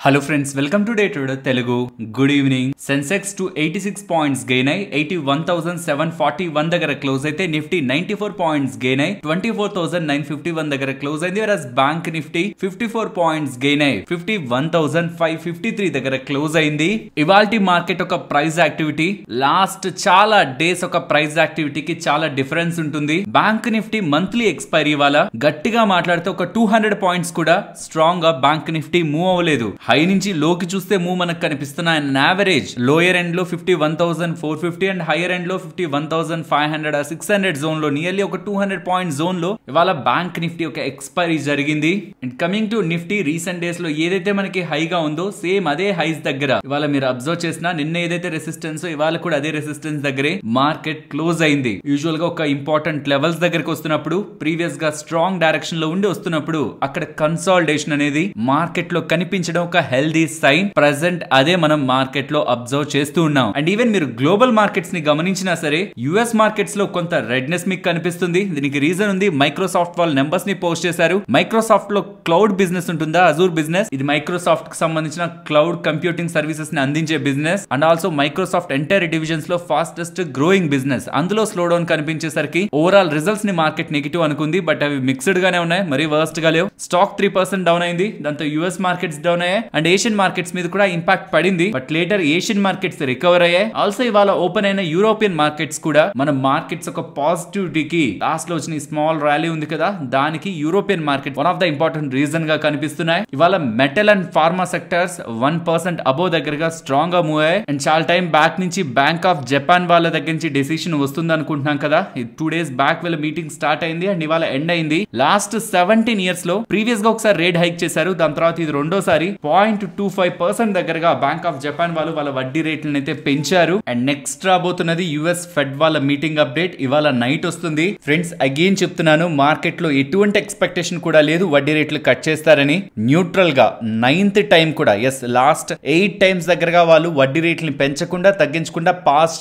Hello friends, welcome to Day Trader Telugu. Good evening. Sensex to 86 points gain అయి 81,741 దగ్గర close అయితే Nifty 94 points gain అయి 24,951 దగ్గర close అయింది. whereas bank Nifty 54 points gain అయి 51,553 దగ్గర క్లోజ్ అయింది. ఇవాల్టి మార్కెట్ ఒక ప్రైస్ యాక్టివిటీ లాస్ట్ చాలా డేస్ ఒక ప్రైస్ యాక్టివిటీకి చాలా డిఫరెన్స్ ఉంటుంది. బ్యాంక్ నిఫ్టీ మంత్లీ ఎక్స్పైరీ ఇవాళ గట్టిగా మాట్లాడితే ఒక 200 పాయింట్స్ కూడా స్ట్రాంగ్ గా బ్యాంక్ నిఫ్టీ మూవ్ అవ్వలేదు. హై నుంచి లోకి చూస్తే మూవ్ మనకు కనిపిస్తున్న యావరేజ్ లోయర్ ఎండ్ లో 51,450 అండ్ హైయర్ ఎండ్ లో 51,500 600 జోన్ లో నియర్లీ ఒక 200 పాయింట్ జోన్ లో ఇవాళ బ్యాంక్ నిఫ్టీ ఒక ఎక్స్పైరీ జరిగింది. And coming to Nifty recent days లో ఏదైతే మనకి హైగా ఉందో సేమ్ అదే హైస్ దగ్గర ఇవాళ మీరు అబ్జర్వ్ చేసినా నిన్న ఏదైతే రెసిస్టెన్స్ ఇవాళ కూడా అదే రెసిస్టెన్స్ దగ్గరే మార్కెట్ క్లోజ్ అయింది. యూజువల్ గా ఒక ఇంపార్టెంట్ లెవెల్స్ దగ్గరకు వస్తున్నప్పుడు ప్రీవియస్ గా స్ట్రాంగ్ డైరెక్షన్ లో ఉండి వస్తున్నప్పుడు అక్కడ కన్సాలిడేషన్ అనేది మార్కెట్ లో కనిపించడం ఒక హెల్దీ సైన్. ప్రెసెంట్ అదే మనం మార్కెట్ లో అబ్జర్వ్ చేస్తూ ఉన్నాం. అండ్ ఈవెన్ మీరు గ్లోబల్ మార్కెట్స్ ని గమనించినా సరే యుఎస్ మార్కెట్స్ లో కొంత రెడ్నెస్ మీకు కనిపిస్తుంది. దీనికి రీజన్ ఉంది, మైక్రోసాఫ్ట్ వాళ్ళ నెంబర్స్ ని పోస్ట్ చేశారు. మైక్రోసాఫ్ట్ లో క్లౌడ్ బిజినెస్ ఉంటుందా, అజూర్ బిజినెస్, ఇది మైక్రోసాఫ్ట్ కి సంబంధించిన క్లౌడ్ కంప్యూటింగ్ సర్వీసెస్ ని అందించే business. And also Microsoft entire divisions లో ఫాస్టెస్ట్ గ్రోయింగ్ బిజినెస్. అందులో స్లో డౌన్ కనిపించేసరికి ఓవరాల్ రిజల్ట్స్ ని మార్కెట్ నెగిటివ్ అనుకుంది. బట్ అవి మిక్స్డ్ గానే ఉన్నాయి, మరీ వర్స్ట్ గా లేవు. స్టాక్ 3% డౌన్ అయింది. దాంతో యుఎస్ మార్కెట్స్ డౌన్ అయ్యాయి అండ్ ఏషియన్ మార్కెట్స్ మీద కూడా ఇంపాక్ట్ పడింది. But later Asian markets recover అయ్యాయి. ఆల్సో ఇవాళ ఓపెన్ అయిన యూరోపియన్ మార్కెట్స్ కూడా మన మార్కెట్స్ ఒక పాజిటివిటీకి లాస్ట్ లో వచ్చిన స్మాల్ ర్యాలీ ఉంది కదా, దానికి European market one of the important reason గా కనిపిస్తున్నాయి. ఇవాళ metal and pharma sectors 1% above దగ్గరగా స్ట్రాంగ్ గా మూవ్ అయ్యాయి. అండ్ చాలా టైం బ్యాక్ నుంచి బ్యాంక్ ఆఫ్ జపాన్ వాళ్ళ దగ్గర నుంచి డెసిషన్ వస్తుంది అనుకుంటున్నాం కదా. 2 days బ్యాక్ వీళ్ళ మీటింగ్ స్టార్ట్ అయింది అండ్ ఇవాళ ఎండ్ అయింది. లాస్ట్ 17 years లో ప్రీవియస్ గా ఒకసారి రేట్ హైక్ చేశారు. దాని తర్వాత ఇది రెండోసారి 0.25% దగ్గరగా బ్యాంక్ ఆఫ్ జపాన్ వాళ్ళు వాళ్ళ వడ్డీ రేట్లను అయితే పెంచారు. అండ్ నెక్స్ట్ రాబోతున్నది యుఎస్ ఫెడ్ వాళ్ళ మీటింగ్ అప్డేట్ ఇవాళ నైట్ వస్తుంది. ఫ్రెండ్స్ అగైన్ చెప్తున్నాను, మార్కెట్ లో ఎటువంటి ఎక్స్పెక్టేషన్ కూడా లేదు వడ్డీ రేట్లు కట్ చేస్తారని. న్యూట్రల్ గా 9th టైం కూడా లాస్ట్ 8 times దగ్గరగా వాళ్ళు వడ్డీ రేట్లను పెంచకుండా తగ్గించకుండా పాస్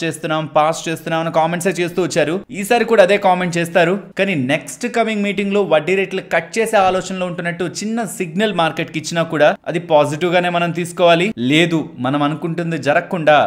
చేస్తున్నాం అని కామెంట్స్ చేస్తూ వచ్చారు. ఈసారి కూడా అదే కామెంట్ చేస్తారు. కానీ నెక్స్ట్ కమింగ్ మీటింగ్ లో వడ్డీ రేట్లు కట్ చేసే ఆలోచనలో ఉంటున్నట్టు చిన్న సిగ్నల్ మార్కెట్ కి ఇచ్చినా కూడా అది పాజిటివ్ గానే మనం తీసుకోవాలి. లేదు మనం అనుకుంటుంది జరగకుండా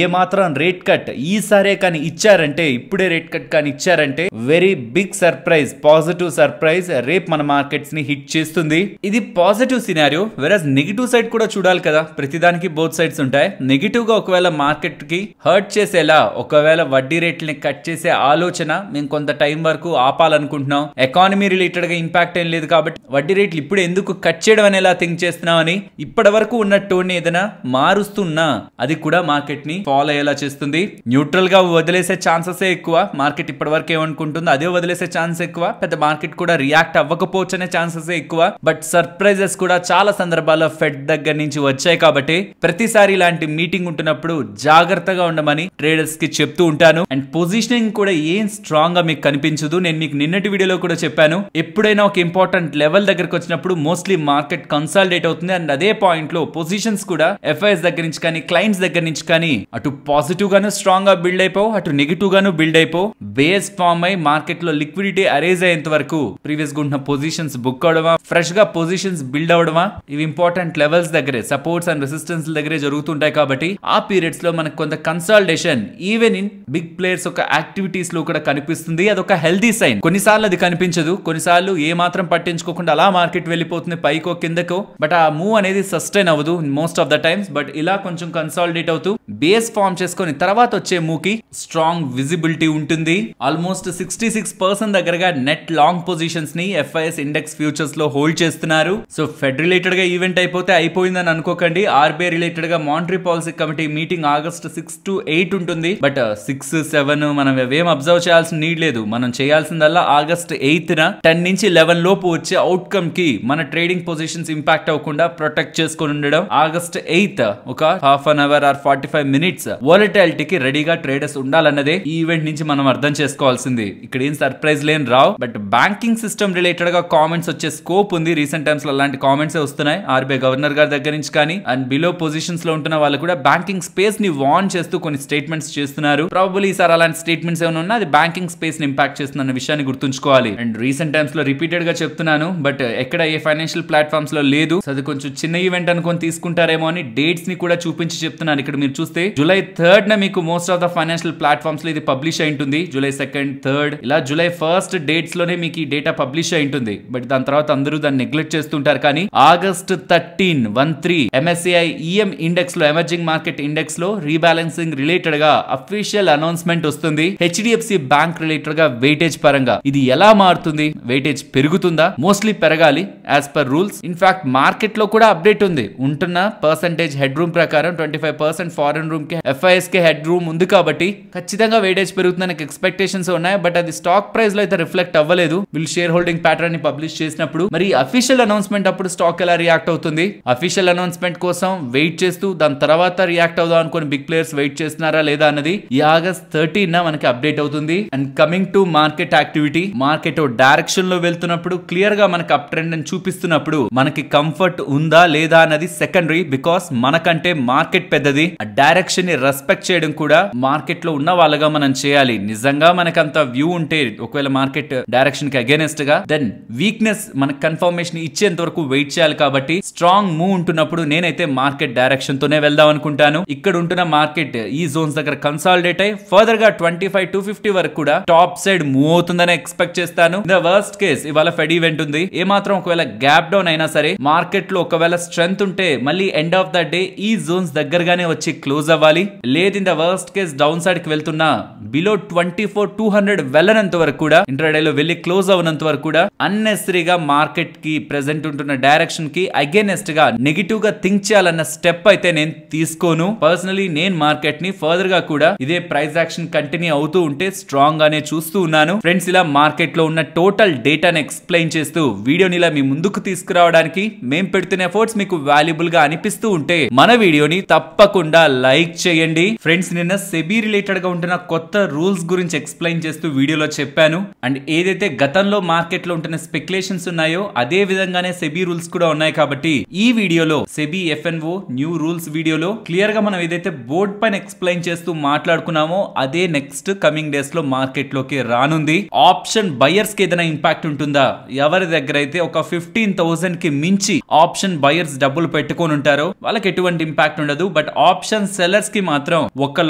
ఏ మాత్రం రేట్ కట్ ఈసారే కానీ ఇచ్చారంటే, ఇప్పుడే రేట్ కట్ కానీ ఇచ్చారంటే very big surprise, positive surprise రేపు మన మార్కెట్స్ ని హిట్ చేస్తుంది. ఇది positive scenario. Versus negative side కూడా చూడాలి కదా, ప్రతిదానికి బోత్ సైడ్స్ ఉంటాయి. నెగిటివ్ గా ఒకవేళ మార్కెట్ కి హర్ట్ చేసేలా ఒకవేళ వడ్డీ రేట్లని కట్ చేసే ఆలోచన మేము కొంత టైం వరకు ఆపాలనుకుంటున్నాం. ఎకానమీ రిలేటెడ్ గా ఇంపాక్ట్ ఏం లేదు కాబట్టి వడ్డీ రేట్లు ఇప్పుడు ఎందుకు కట్ చేయడం అనేలా థింక్ చేస్తున్నాం అని ఇప్పటి వరకు ఉన్న టోన్ ఏదైనా మారుస్తున్నా అది కూడా మార్కెట్ ని ఫాలో అయ్యేలా చేస్తుంది. న్యూట్రల్ గా వదిలేసే ఛాన్సెస్ ఎక్కువ. మార్కెట్ ఇప్పటి వరకు ఏమనుకుంటుందో అదే వదిలేసే ఛాన్స్ ఎక్కువ. పెద్ద మార్కెట్ కూడా రియాక్ట్ అవ్వకపోవచ్చు అనే ఛాన్సెస్ ఎక్కువ. బట్ సర్ప్రైజెస్ కూడా చాలా సందర్భాల్లో ఫెడ్ దగ్గర నుంచి వచ్చాయి కాబట్టి ప్రతిసారి ఇలాంటి మీటింగ్ ఉంటున్నప్పుడు జాగ్రత్తగా ఉండమని ట్రేడర్స్ కి చెప్తూ ఉంటాను. అండ్ పొజిషనింగ్ కూడా ఏం స్ట్రాంగ్ గా మీకు కనిపించదు. నేను మీకు నిన్నటి వీడియోలో కూడా చెప్పాను, ఎప్పుడైనా ఒక ఇంపార్టెంట్ లెవెల్ దగ్గరకు వచ్చినప్పుడు మోస్ట్లీ మార్కెట్ కన్సాలిడేట్ అవుతుంది. అండ్ అదే పాయింట్ లో పొజిషన్స్ కూడా ఎఫ్ఐఎస్ దగ్గర నుంచి కానీ క్లయింట్స్ దగ్గర నుంచి కానీ అటు పాజిటివ్ గాను స్ట్రాంగ్ గా బిల్డ్ అయిపోవు, అటు నెగిటివ్ గాను బిల్డ్ అయిపోవు. బేస్ ఫామ్ అయి మార్కెట్ లో లిక్విడిటీ అరేజ్ అయ్యేంత వరకు ప్రీవియస్ గా ఉన్న పొజిషన్స్ బుక్ అవడమా, ఫ్రెష్ గా పొజిషన్స్ బిల్డ్ అవడమా, ఇవి ఇంపార్టెంట్ లెవెల్స్ దగ్గరే సపోర్ట్స్ అండ్ రెసిస్టెన్స్ దగ్గరే జరుగుతుంటాయి. కాబట్టి ఆ పీరియడ్స్ లో మనకు కొంత consolidation even in big players ఒక యాక్టివిటీస్ లో కూడా కనిపిస్తుంది. అదొక హెల్దీ సైన్. కొన్నిసార్లు అది కనిపించదు, కొన్నిసార్లు ఏ మాత్రం పట్టించుకోకుండా అలా మార్కెట్ వెళ్ళిపోతుంది పైకో కిందకో. బట్ ఆ మూవ్ అనేది సస్టైన్ అవ్వదు most of the times. But ఇలా కొంచెం కన్సాలిడేట్ అవుతూ బేస్ ఫామ్ చేసుకొని తర్వాత వచ్చే మూవ్ కి స్ట్రాంగ్ విజిబిలిటీ ఉంటుంది. ఆల్మోస్ట్ 66% దగ్గరగా నెట్ లాంగ్ పొజిషన్స్ ని ఎఫ్ఐఎస్ ఇండెక్స్ ఫ్యూచర్స్ లో హోల్డ్ చేస్తున్నారు. సో ఫెడ్ రిలేటెడ్ గా ఈవెంట్ అయిపోతే అయిపోయిందని అనుకోకండి. ఆర్బీఐ రిలేటెడ్ గా monetary policy committee meeting August 6 to 8 ఉంటుంది. బట్ 6, 7 మనం ఏం అబ్జర్వ్ చేయాల్సిన నీడ్ లేదు. మనం చేయాల్సిందల్లా ఆగస్ట్ 8th 10 నుంచి 11 లోపు వచ్చే అవుట్కమ్ కి మన ట్రేడింగ్ పొజిషన్స్ ఇంపాక్ట్ అవ్వకుండా ప్రొటెక్ట్ చేసుకొని ఉండడం. ఆగస్ట్ 8th ఒక half an hour or 45 minutes వోలటాలిటీకి రెడీగా ట్రేడర్స్ ఉండాలన్నదే ఈ ఈవెంట్ నుంచి మనం అర్థం చేసుకోవాల్సింది. ఇక్కడ ఏం సర్ప్రైజ్ లేని రావు. బట్ బ్యాంకింగ్ సిస్టమ్ రిలేటెడ్ గా కామెంట్స్ వచ్చే స్కోప్ ఉంది. రీసెంట్ టైమ్స్ లో అలాంటి కామెంట్స్ వస్తున్నాయి ఆర్బీఐ గవర్నర్ గారి దగ్గర నుంచి కానీ. అండ్ బిలో పొజిషన్స్ లో ఉంటున్న వాళ్ళు కూడా బ్యాంకింగ్ స్పేస్ ని వార్న్ చేస్తూ కొన్ని స్టేట్మెంట్స్ చేస్తున్నారు. ప్రాబబ్లీ ఈసారి అలాంటి స్టేట్మెంట్స్ ఏమైనా ఉన్నా అది బ్యాంకింగ్ స్పేస్ ని ఇంపాక్ట్ చేస్తున్న విషయాన్ని గుర్తుంచుకోవాలి. అండ్ రీసెంట్ టైమ్స్ లో రిపీటెడ్ గా చెప్తున్నాను, బట్ ఎక్కడ ఏ ఫైనాన్షియల్ ప్లాట్ఫామ్స్ లో లేదు. అది కొంచెం చిన్న ఈవెంట్ అనుకొని తీసుకుంటారేమో అని డేట్స్ ని కూడా చూపించి చెప్తున్నాను. ఇక్కడ మీరు చూస్తే జూలై 3rd మీకు most of the financial platforms లో ఇది పబ్లిష్ అయి ఉంటుంది. జూలై 2nd, 3rd ఇలా జూలై 1st డేట్స్ లోనే మీకు ఈ డేటా పబ్లిష్ అయి ఉంటుంది. బట్ దాని తర్వాత అందరూ దాన్ని నెగ్లెక్ట్ చేస్తుంటారు. కానీ ఆగస్ట్ 13 MSCI EM ఇండెక్స్ లో, ఎమర్జింగ్ మార్కెట్ ఇండెక్స్ లో రీబ్యాలెన్సింగ్ రిలేటెడ్ గా అఫీషియల్ అనౌన్స్మెంట్ వస్తుంది. HDFC బ్యాంక్ రిలేటెడ్ గా వెయిటేజ్ పరంగా ఇది ఎలా మారుతుంది? వెయిటేజ్ పెరుగుతుందా? మోస్ట్లీ పెరగాలి as per rules. In fact market లో కూడా అప్డేట్ ఉంది. ఉంటున్న పర్సెంటేజ్ హెడ్ రూమ్ ప్రకారం 25% ఫారెన్ రూమ్ కి, FIS కి హెడ్ రూమ్ ఉంది కాబట్టి ఖచ్చితంగా వెయిటేజ్ పెరుగుతుందని ఎక్స్పెక్టేషన్స్ ఉన్నాయి. బట్ అది స్టాక్ ప్రైస్ లో అయితే రిఫ్లెక్ట్ అవ్వలేదు. వీళ్ళు షేర్ హోల్డింగ్ ప్యాటర్న్ ని పబ్లిష్ చేసినప్పుడు మరి అఫీషియల్ అనౌన్స్మెంట్ అప్పుడు స్టాక్ ఎలా రియాక్ట్ అవుతుంది? అఫీషియల్ అనౌన్స్మెంట్ కోసం వెయిట్ చేస్తూ దాని తర్వాత రియాక్ట్ అవుదాం అనుకుని బిగ్ ప్లేయర్స్ వెయిట్ చేస్తున్నారా లేదా అన్నది ఈ ఆగస్ట్ 13 మనకి అప్డేట్ అవుతుంది. And coming to market activity, market direction లో వెళ్తున్నప్పుడు క్లియర్ గా మనకి అప్ ట్రెండ్ అని చూపిస్తున్నప్పుడు మనకి కంఫర్ట్ ఉందా లేదా అన్నది సెకండరీ. బికాస్ మనకంటే మార్కెట్ పెద్దది. ఆ డైరెక్షన్ ని రెస్పెక్ట్ చేయడం కూడా మార్కెట్ లో ఉన్న వాళ్ళగా మనం చేయాలి. నిజంగా మనకు అంత వ్యూ ఉంటే ఒకవేళ మార్కెట్ డైరెక్షన్ కి అగేనెస్ట్ గా దెన్ వీక్నెస్ మనకు కన్ఫర్మేషన్ ఇచ్చేంత వరకు వెయిట్ చేయాలి. కాబట్టి స్ట్రాంగ్ మూవ్ ఉంటున్నప్పుడు నేనైతే మార్కెట్ డైరెక్షన్ తోనే వెళ్దాం అనుకుంటాను. ఇక్కడ ఉంటున్న మార్కెట్ ఈ జోన్స్ దగ్గర కన్సాలిడేట్ అయ్యి ఫర్దర్ గా 25 to 50 వరకు కూడా టాప్ సైడ్ మూవ్ అవుతుందని ఎక్స్పెక్ట్ చేస్తాను. ద వర్స్ట్ కేస్ ఇవాళ ఫెడ్ ఈవెంట్ ఉంది. ఏమాత్రం ఒకవేళ గ్యాప్ డౌన్ అయినా సరే మార్కెట్ లో ఒకవేళ స్ట్రెంత్ ఉంటే మళ్ళీ ఎండ్ ఆఫ్ ద డే ఈ జోన్స్ దగ్గరగానే వచ్చి క్లోజ్ అవ్వాలి. లేదు in the worst case down side కి వెళ్తున్నా బిలో 24,200 వెళ్ళనంత వరకు కూడా, ఇంట్రాడే లో వెళ్ళి క్లోజ్ అవనంత వరకు కూడా అన్నెసరీగా మార్కెట్ కి ప్రెసెంట్ ఉంటున్న డైరెక్షన్ కి అగేనెస్ట్ గా నెగిటివ్ గా థింక్ చేయాలన్న స్టెప్ అయితే నేను తీసుకోను. పర్సనలీ నేను మార్కెట్ ని ఫర్దర్ గా కూడా ఇదే ప్రైస్ యాక్షన్ కంటిన్యూ అవుతూ ఉంటే స్ట్రాంగ్ గానే చూస్తూ ఉన్నాను. ఫ్రెండ్స్, ఇలా మార్కెట్ లో ఉన్న టోటల్ డేటాను ఎక్స్ప్లెయిన్ చేస్తూ వీడియోని ఇలా మీ ముందుకు తీసుకురావడానికి మేము పెడుతున్న ఎఫర్ట్స్ మీకు వాల్యుబుల్ గా అనిపిస్తూ ఉంటే మన వీడియోని తప్పకుండా లైక్ చేయండి. ఫ్రెండ్స్, నిన్న సెబీ రిలేటెడ్ గా ఉంటున్న కొత్త రూల్స్ గురించి ఎక్స్ప్లెయిన్ చేస్తూ వీడియోలో చెప్పాను. అండ్ ఏదైతే గతంలో మార్కెట్ లో ఉంటున్న స్పెక్యులేషన్స్ ఉన్నాయో అదే విధంగానే సెబీ రూల్స్ కూడా ఉన్నాయి. కాబట్టి ఈ వీడియోలో సెబీ FNO న్యూ రూల్స్ వీడియోలో క్లియర్ గా మనం ఏదైతే బోర్డ్ పైన ఎక్స్ప్లెయిన్ చేస్తూ మాట్లాడుకున్నామో అదే నెక్స్ట్ కమింగ్ డేస్ లో మార్కెట్ లోకి రానుంది. ఆప్షన్ బయర్స్ కి ఏదైనా ఇంపాక్ట్ ఉంటుందా? ఎవరి దగ్గర అయితే ఒక 15,000 కి మించి ఆప్షన్ బయర్స్ డబ్బులు పెట్టుకొని ఉంటారో వాళ్ళకి ఎటువంటి ఇంపాక్ట్ ఉండదు. బట్ ఆప్షన్ సెల్లర్స్ కి మాత్రం 1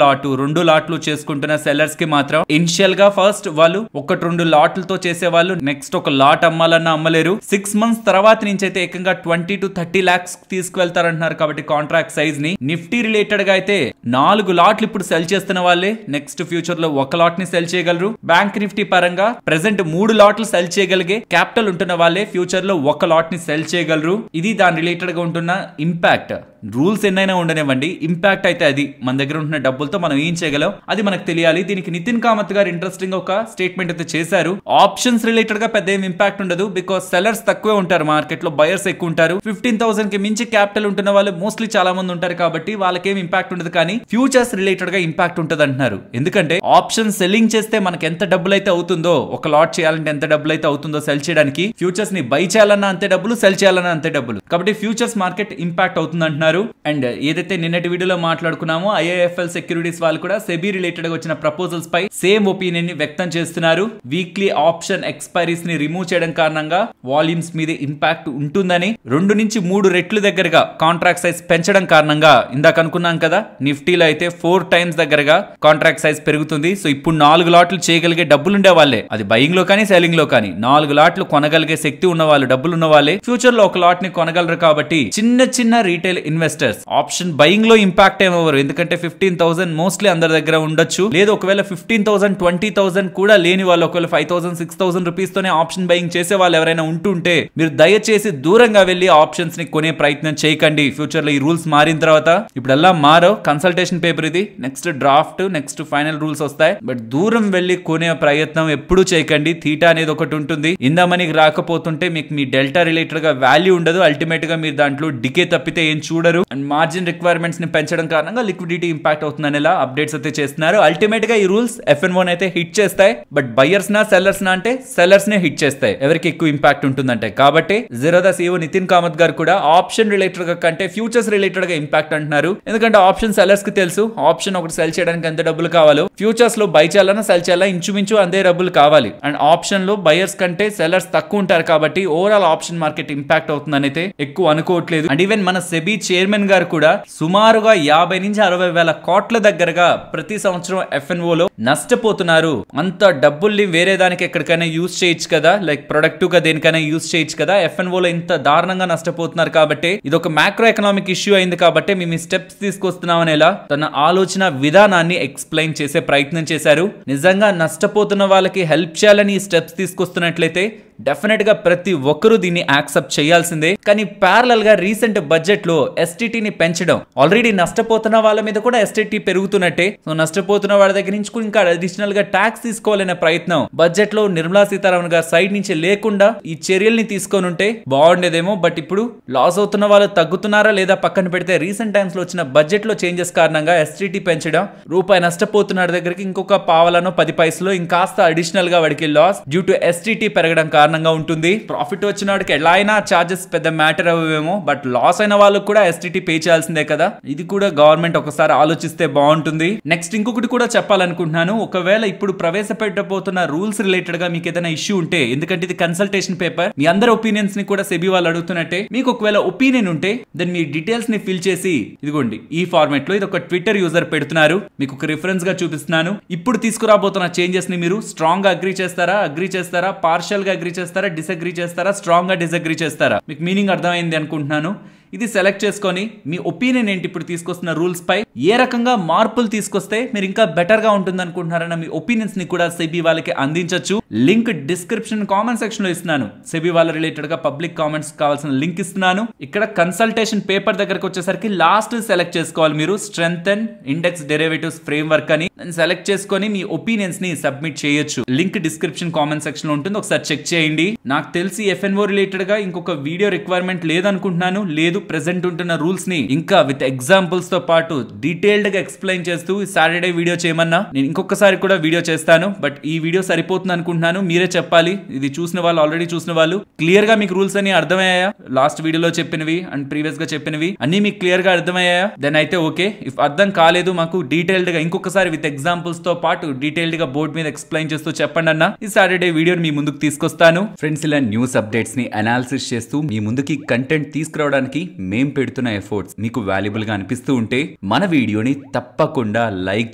లాటు 2 లాట్లు చేసుకుంటున్న సెల్లర్స్ కి మాత్రం ఇనిషియల్ గా ఫస్ట్ వాళ్ళు 1-2 లాట్లతో చేసే వాళ్ళు నెక్స్ట్ ఒక లాట్ అమ్మాలన్నా అమ్మలేరు. 6 months తర్వాత నుంచి అయితే ఏకంగా 20 to 30 lakhs తీసుకువెళ్తారంటున్నారు. కాబట్టి కాంట్రాక్ట్ సైజ్ ని నిఫ్టీ రిలేటెడ్ గా అయితే 4 లాట్లు ఇప్పుడు సెల్ చేస్తున్న వాళ్ళే నెక్స్ట్ ఫ్యూచర్ లో 1 లాట్ ని సెల్ చేయగలరు. బ్యాంక్ నిఫ్టీ పరంగా ప్రెసెంట్ 3 లాట్లు సెల్ చేయగలిగే క్యాపిటల్ ఉంటున్న వాళ్ళే ఫ్యూచర్ లో 1 లాట్ ని సెల్ చేయగలరు. ఇది దాని రిలేటెడ్ గా ఉంటున్న ఇంపాక్ట్. రూల్స్ ఎన్నైనా ఉండనివ్వండి, ఇంపాక్ట్ అయితే అది మన దగ్గర ఉంటున్న డబ్బులతో మనం ఏం చేయగలం అది మనకు తెలియాలి. దీనికి నితిన్ కామత్ గారు ఇంట్రెస్టింగ్ ఒక స్టేట్మెంట్ అయితే చేశారు. ఆప్షన్స్ రిలేటెడ్ గా పెద్ద ఏం ఇంపాక్ట్ ఉండదు. బికాస్ సెల్లర్స్ తక్కువే ఉంటారు మార్కెట్ లో, బయర్స్ ఎక్కువ ఉంటారు. 15,000 కి మించి క్యాపిటల్ ఉంటున్న వాళ్ళు మోస్ట్లీ చాలా మంది ఉంటారు కాబట్టి వాళ్ళకేం ఇంపాక్ట్ ఉండదు. కానీ ఫ్యూచర్స్ రిలేటెడ్ గా ఇంపాక్ట్ ఉంటుంది అంటున్నారు. ఎందుకంటే ఆప్షన్ సెల్లింగ్ చేస్తే మనకి ఎంత డబ్బులు అయితే అవుతుందో, ఒక లాట్ చేయాలంటే ఎంత డబ్బులు అయితే అవుతుందో సెల్ చేయడానికి, ఫ్యూచర్స్ ని బై చేయాలన్నా అంతే డబ్బులు, సెల్ చేయాలన్నా అంతే డబ్బులు. కాబట్టి ఫ్యూచర్స్ మార్కెట్ ఇంపాక్ట్ అవుతుంది అంటున్నారు. అండ్ ఏదైతే నిన్నటి వీడియోలో మాట్లాడుకున్నామో IIFL సెక్యూరిటీస్ వాళ్ళు కూడా సెబీ రిలేటెడ్ గా వచ్చిన ప్రపోజల్స్ పై సేమ్ ఒపీనియన్ ని వ్యక్తం చేస్తున్నారు. వీక్లీ ఆప్షన్ ఎక్స్పైరీస్ ని రిమూవ్ చేయడం కారణంగా వాల్యూమ్స్ మీద ఇంపాక్ట్ ఉంటుందని, 2 నుంచి 3 రెట్లు దగ్గరగా కాంట్రాక్ట్ సైజ్ పెంచడం కారణంగా ఇందాక అనుకున్నాం కదా, నిఫ్టీలో అయితే 4 times దగ్గరగా కాంట్రాక్ట్ సైజ్ పెరుగుతుంది. సో ఇప్పుడు 4 లాట్లు చేయగలిగే డబ్బులు ఉండే వాళ్ళే, అది బయింగ్ లో కానీ సెల్లింగ్ లో కానీ 4 లాట్లు కొనగలిగే శక్తి ఉన్న వాళ్ళు, డబ్బులు ఉన్న వాళ్ళే ఫ్యూచర్ లో 1 లాట్ ని కొనగలరు. కాబట్టి చిన్న రీటైల్ ఇన్వెస్టర్స్ ఆప్షన్ బయింగ్ లో ఇంపాక్ట్ ఏమవ్వరు. ఎందుకంటే 15,000 మోస్ట్లీ అందరి దగ్గర ఉండొచ్చు. లేదు ఒకవేళ 15,000 20,000 కూడా లేని వాళ్ళు, ఒకవేళ 5,000 6,000 రూపీస్ తోనే ఆప్షన్ బయింగ్ చేసే వాళ్ళు ఎవరైనా ఉంటుంటే మీరు దయచేసి దూరంగా వెళ్లి ఆప్షన్స్ ని కొనే ప్రయత్నం చేయకండి. ఫ్యూచర్ లో ఈ రూల్స్ మారిన తర్వాత, ఇప్పుడు అలా మారో కన్సల్టేషన్ పేపర్ ఇది, next draft, next final rules వస్తాయి. బట్ దూరం వెళ్లి కొనే ప్రయత్నం ఎప్పుడు చేయకండి. థీటా అనేది ఒకటి ఉంటుంది. ఇందామనికి రాకపోతుంటే మీకు మీ డెల్టా రిలేటెడ్ గా వాల్యూ ఉండదు. అల్టిమేట్ గా మీరు దాంట్లో డికే తప్పితే ఏం చూడరు. చూడరు. అండ్ మార్జిన్ రిక్వైర్మెంట్స్ ని పెంచడం కారణంగా లిక్విడిటీ ఇంపాక్ట్ అవుతుందని ఇలా అప్డేట్స్ అయితే చేస్తున్నారు. అల్టిమేట్ గా ఈ రూల్స్ FNO అయితే హిట్ చేస్తాయి. బట్ బయర్స్ నా సెల్లర్స్ నా అంటే సెల్లర్స్ నే హిట్ చేస్తాయి ఎవరికి ఎక్కువ ఇంపాక్ట్ ఉంటుందంటే. కాబట్టి జిరోదా CEO నితిన్ కామత్ గారు కూడా ఆప్షన్ రిలేటెడ్ గా కంటే ఫ్యూచర్స్ రిలేటెడ్ గా ఇంపాక్ట్ అంటున్నారు. ఎందుకంటే ఆప్షన్ సెల్లర్స్ కి తెలుసు ఆప్షన్ ఒకటి సెల్ చేయడానికి ఎంత డబ్బులు కావాలో, ఫ్యూచర్స్ లో బై చేయాలన్నా సెల్ చేయాలా ఇంచుమించు అంతే డబ్బులు కావాలి. అండ్ ఆప్షన్ లో బయర్స్ కంటే సెల్లర్స్ తక్కువ ఉంటారు కాబట్టి ఓవరాల్ ఆప్షన్ మార్కెట్ ఇంపాక్ట్ అవుతుందని అయితే ఎక్కువ అనుకోవట్లేదు. అండ్ ఈవెన్ మన సెబీ చైర్మన్ గారు కూడా సుమారుగా 50 నుంచి 60 వేల కోట్ల దగ్గరగా ప్రతి సంవత్సరం FNO లో నష్టపోతున్నారు. అంత డబ్బుల్ని వేరే దానికి ఎక్కడికైనా యూజ్ చేయొచ్చు కదా, లైక్ ప్రొడక్టివ్ గా దేనికైనా యూజ్ చేయొచ్చు కదా, FNO లో ఇంత దారుణంగా నష్టపోతున్నారు. కాబట్టి ఇది ఒక మ్యాక్రో ఎకనామిక్ ఇష్యూ అయింది కాబట్టి మేము ఈ స్టెప్స్ తీసుకొస్తున్నామనేలా తన ఆలోచన విధానాన్ని ఎక్స్ప్లెయిన్ చేసే ప్రయత్నం చేశారు. నిజంగా నష్టపోతున్న వాళ్ళకి హెల్ప్ చేయాలని ఈ స్టెప్స్ తీసుకొస్తున్నట్లయితే డెఫినెట్ గా ప్రతి ఒక్కరూ దీన్ని యాక్సెప్ట్ చేయాల్సిందే. కానీ ప్యారలల్ గా రీసెంట్ బడ్జెట్ లో STTని పెంచడం, ఆల్రెడీ నష్టపోతున్న వాళ్ళ మీద కూడా STT పెరుగుతున్నట్టే. సో నష్టపోతున్న వాళ్ళ దగ్గర నుంచి ఇంకా అడిషనల్ గా ట్యాక్స్ తీసుకోవాలనే ప్రయత్నం బడ్జెట్ లో నిర్మలా సీతారామన్ గారి సైడ్ నుంచి లేకుండా ఈ చర్యల్ని తీసుకొని ఉంటే బాగుండేదేమో. బట్ ఇప్పుడు లాస్ అవుతున్న వాళ్ళు తగ్గుతున్నారా లేదా పక్కన పెడితే రీసెంట్ టైమ్స్ లో వచ్చిన బడ్జెట్ లో చేంజెస్ కారణంగా STT పెంచడం, రూపాయి నష్టపోతున్న దగ్గరికి ఇంకొక పావలను 10 పైసలు ఇంకాస్త అడిషనల్ గా వాడికి లాస్ డ్యూ టు STT పెరగడం కారణంగా ఉంటుంది. ప్రాఫిట్ వచ్చిన వాడికి ఎలా అయినా చార్జెస్ పెద్ద మ్యాటర్ అవ్వేమో, బట్ లాస్ అయిన వాళ్ళకి కూడా STT పే చేయాల్సిందే కదా. ఇది కూడా గవర్నమెంట్ ఒకసారి ఆలోచిస్తే బాగుంటుంది. నెక్స్ట్ ఇంకొకటి కూడా చెప్పాలనుకుంటున్నాను. ఒకవేళ ఇప్పుడు ప్రవేశపెట్టబోతున్న రూల్స్ రిలేటెడ్ గా మీకు ఏదైనా ఇష్యూ ఉంటే, ఎందుకంటే ఇది కన్సల్టేషన్ పేపర్, మీ అందరి ఒపీనియన్స్ ని కూడా సెబీ వాళ్ళు అడుగుతున్నట్టే, మీకు ఒకవేళ ఒపీనియన్ ఉంటే దెన్ మీ డీటెయిల్స్ ని ఫిల్ చేసి ఇదిగోండి ఈ ఫార్మాట్ లో ఇది ఒక ట్విట్టర్ యూజర్ పెడుతున్నారు, మీకు ఒక రిఫరెన్స్ గా చూపిస్తున్నాను. ఇప్పుడు తీసుకురాబోతున్న చేంజెస్ ని మీరు స్ట్రాంగ్ గా అగ్రీ చేస్తారా, పార్షియల్ గా అగ్రీ చేస్తారా, డిసగ్రీ చేస్తారా, స్ట్రాంగ్ గా డిసగ్రీ చేస్తారా? మీకు మీనింగ్ అర్థమైంది అనుకుంటున్నాను. ఇది సెలెక్ట్ చేసుకొని మీ ఒపీనియన్ ఏంటి ఇప్పుడు తీసుకొస్తున్న రూల్స్ పై, ఏ రకంగా మార్పులు తీసుకొస్తే మీరు ఇంకా బెటర్ గా ఉంటుంది అనుకుంటున్నారన్న మీ ఒపీనియన్స్ ని కూడా సెబీ వాళ్ళకి అందించొచ్చు. లింక్ డిస్క్రిప్షన్ కామెంట్ సెక్షన్ లో ఇస్తున్నాను. సెబీ వాళ్ళ రిలేటెడ్ గా పబ్లిక్ కామెంట్స్ కావాల్సిన లింక్ ఇస్తున్నాను. ఇక్కడ కన్సల్టేషన్ పేపర్ దగ్గరకు వచ్చేసరికి లాస్ట్ సెలెక్ట్ చేసుకోవాలి మీరు, స్ట్రెంగ్తెన్ ఇండెక్స్ డెరివేటివ్స్ ఫ్రేమ్వర్క్ అని సెలెక్ట్ చేసుకొని మీ ఒపీనియన్స్ ని సబ్మిట్ చేయొచ్చు. లింక్ డిస్క్రిప్షన్ కామెంట్ సెక్షన్ లో ఉంటుంది, ఒకసారి చెక్ చేయండి. నాకు తెలిసి FNO రిలేటెడ్ గా ఇంకొక వీడియో రిక్వైర్మెంట్ లేదనుకుంటున్నాను. లేదు, ప్రెసెంట్ ఉంటున్న రూల్స్ ని ఇంకా విత్ ఎగ్జాంపుల్స్ తో పాటు డీటెయిల్డ్ గా ఎక్స్ప్లెయిన్ చేస్తూ సాటర్డే వీడియో చేయమన్నా నేను ఇంకొకసారి కూడా వీడియో చేస్తాను. బట్ ఈ వీడియో సరిపోతుంది అనుకుంటున్నాను, మీరే చెప్పాలి. ఇది చూసిన వాళ్ళు, ఆల్రెడీ చూసిన వాళ్ళు క్లియర్ గా మీకు రూల్స్ అన్ని అర్థమయ్యాయా? లాస్ట్ వీడియోలో చెప్పినవి అండ్ ప్రీవియస్ గా చెప్పినవి అన్ని మీకు క్లియర్ గా అర్థమయ్యాయా? దెన్ అయితే ఓకే. ఇఫ్ అర్థం కాలేదు, మాకు డీటెయిల్డ్ గా ఇంకొకసారి విత్ ఎగ్జాంపుల్స్ తో పాటు డీటెయిల్డ్ గా బోర్డ్ మీద ఎక్స్ప్లెయిన్ చేస్తూ చెప్పండి అన్న. ఈ సాటర్డే వీడియోని మీ ముందుకు తీసుకొస్తాను. ఫ్రెండ్స్, ఇలా న్యూస్ అప్డేట్స్ ని అనాలిసిస్ చేస్తూ మీ ముందుకి కంటెంట్ తీసుకురావడానికి మేం పెడుతున్న ఎఫర్ట్స్ మీకు వాల్యుబుల్ గా అనిపిస్తూ ఉంటే మన వీడియోని తప్పకుండా లైక్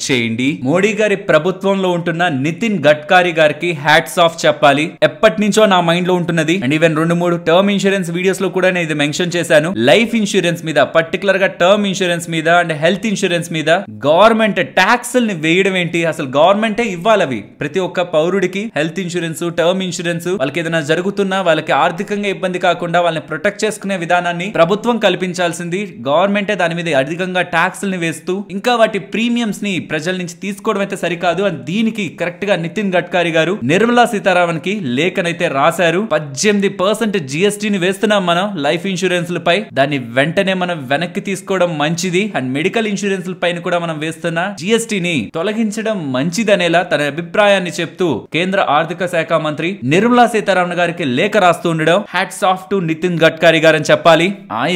చేయండి. మోడీ గారి ప్రభుత్వంలో ఉంటున్న నితిన్ గడ్కరీ గారికి హ్యాట్స్ ఆఫ్ చెప్పాలి. ఎప్పటి నుంచో నా మైండ్ లో ఉంటున్నది. And even 2-3 term insurance videos లో కూడా నేను ఇది మెన్షన్ చేశాను. లైఫ్ ఇన్సూరెన్స్ మీద, పర్టికులర్ గా టర్మ్ ఇన్సూరెన్స్ మీద అండ్ హెల్త్ ఇన్సూరెన్స్ మీద గవర్నమెంట్ ట్యాక్స్ ని వేయడం ఏంటి? అసలు గవర్నమెంటే ఇవ్వాలి అవి. ప్రతి ఒక్క పౌరుడికి హెల్త్ ఇన్సూరెన్స్, టర్మ్ ఇన్సూరెన్స్, వాళ్ళకి ఏదైనా జరుగుతున్నా వాళ్ళకి ఆర్థికంగా ఇబ్బంది కాకుండా వాళ్ళని ప్రొటెక్ట్ చేసుకునే విధానాన్ని ప్రభుత్వం కల్పించాల్సింది. గవర్నమెంటే దాని మీద అధికంగా ట్యాక్స్ ని వేస్తూ ఇంకా వాటి ప్రీమియమ్స్ ని ప్రజల నుంచి తీసుకోవడం అయితే సరికాదు. అండ్ దీనికి కరెక్ట్ గా నితిన్ గడ్కరీ గారు నిర్మలా సీతారామన్ కి లేఖనైతే రాశారు. 18% GST ని వేస్తున్నాం మనం లైఫ్ ఇన్సూరెన్స్ పై, దాన్ని వెంటనే మనం వెనక్కి తీసుకోవడం మంచిది. అండ్ మెడికల్ ఇన్సూరెన్స్ పైన కూడా మనం వేస్తున్న GST ని తొలగించడం మంచిదనేలా తన అభిప్రాయాన్ని చెప్తూ కేంద్ర ఆర్థిక శాఖ మంత్రి నిర్మలా సీతారామన్ గారికి లేఖ రాస్తూ ఉండడం hats off to Nitin Gadkari గారు అని చెప్పాలి.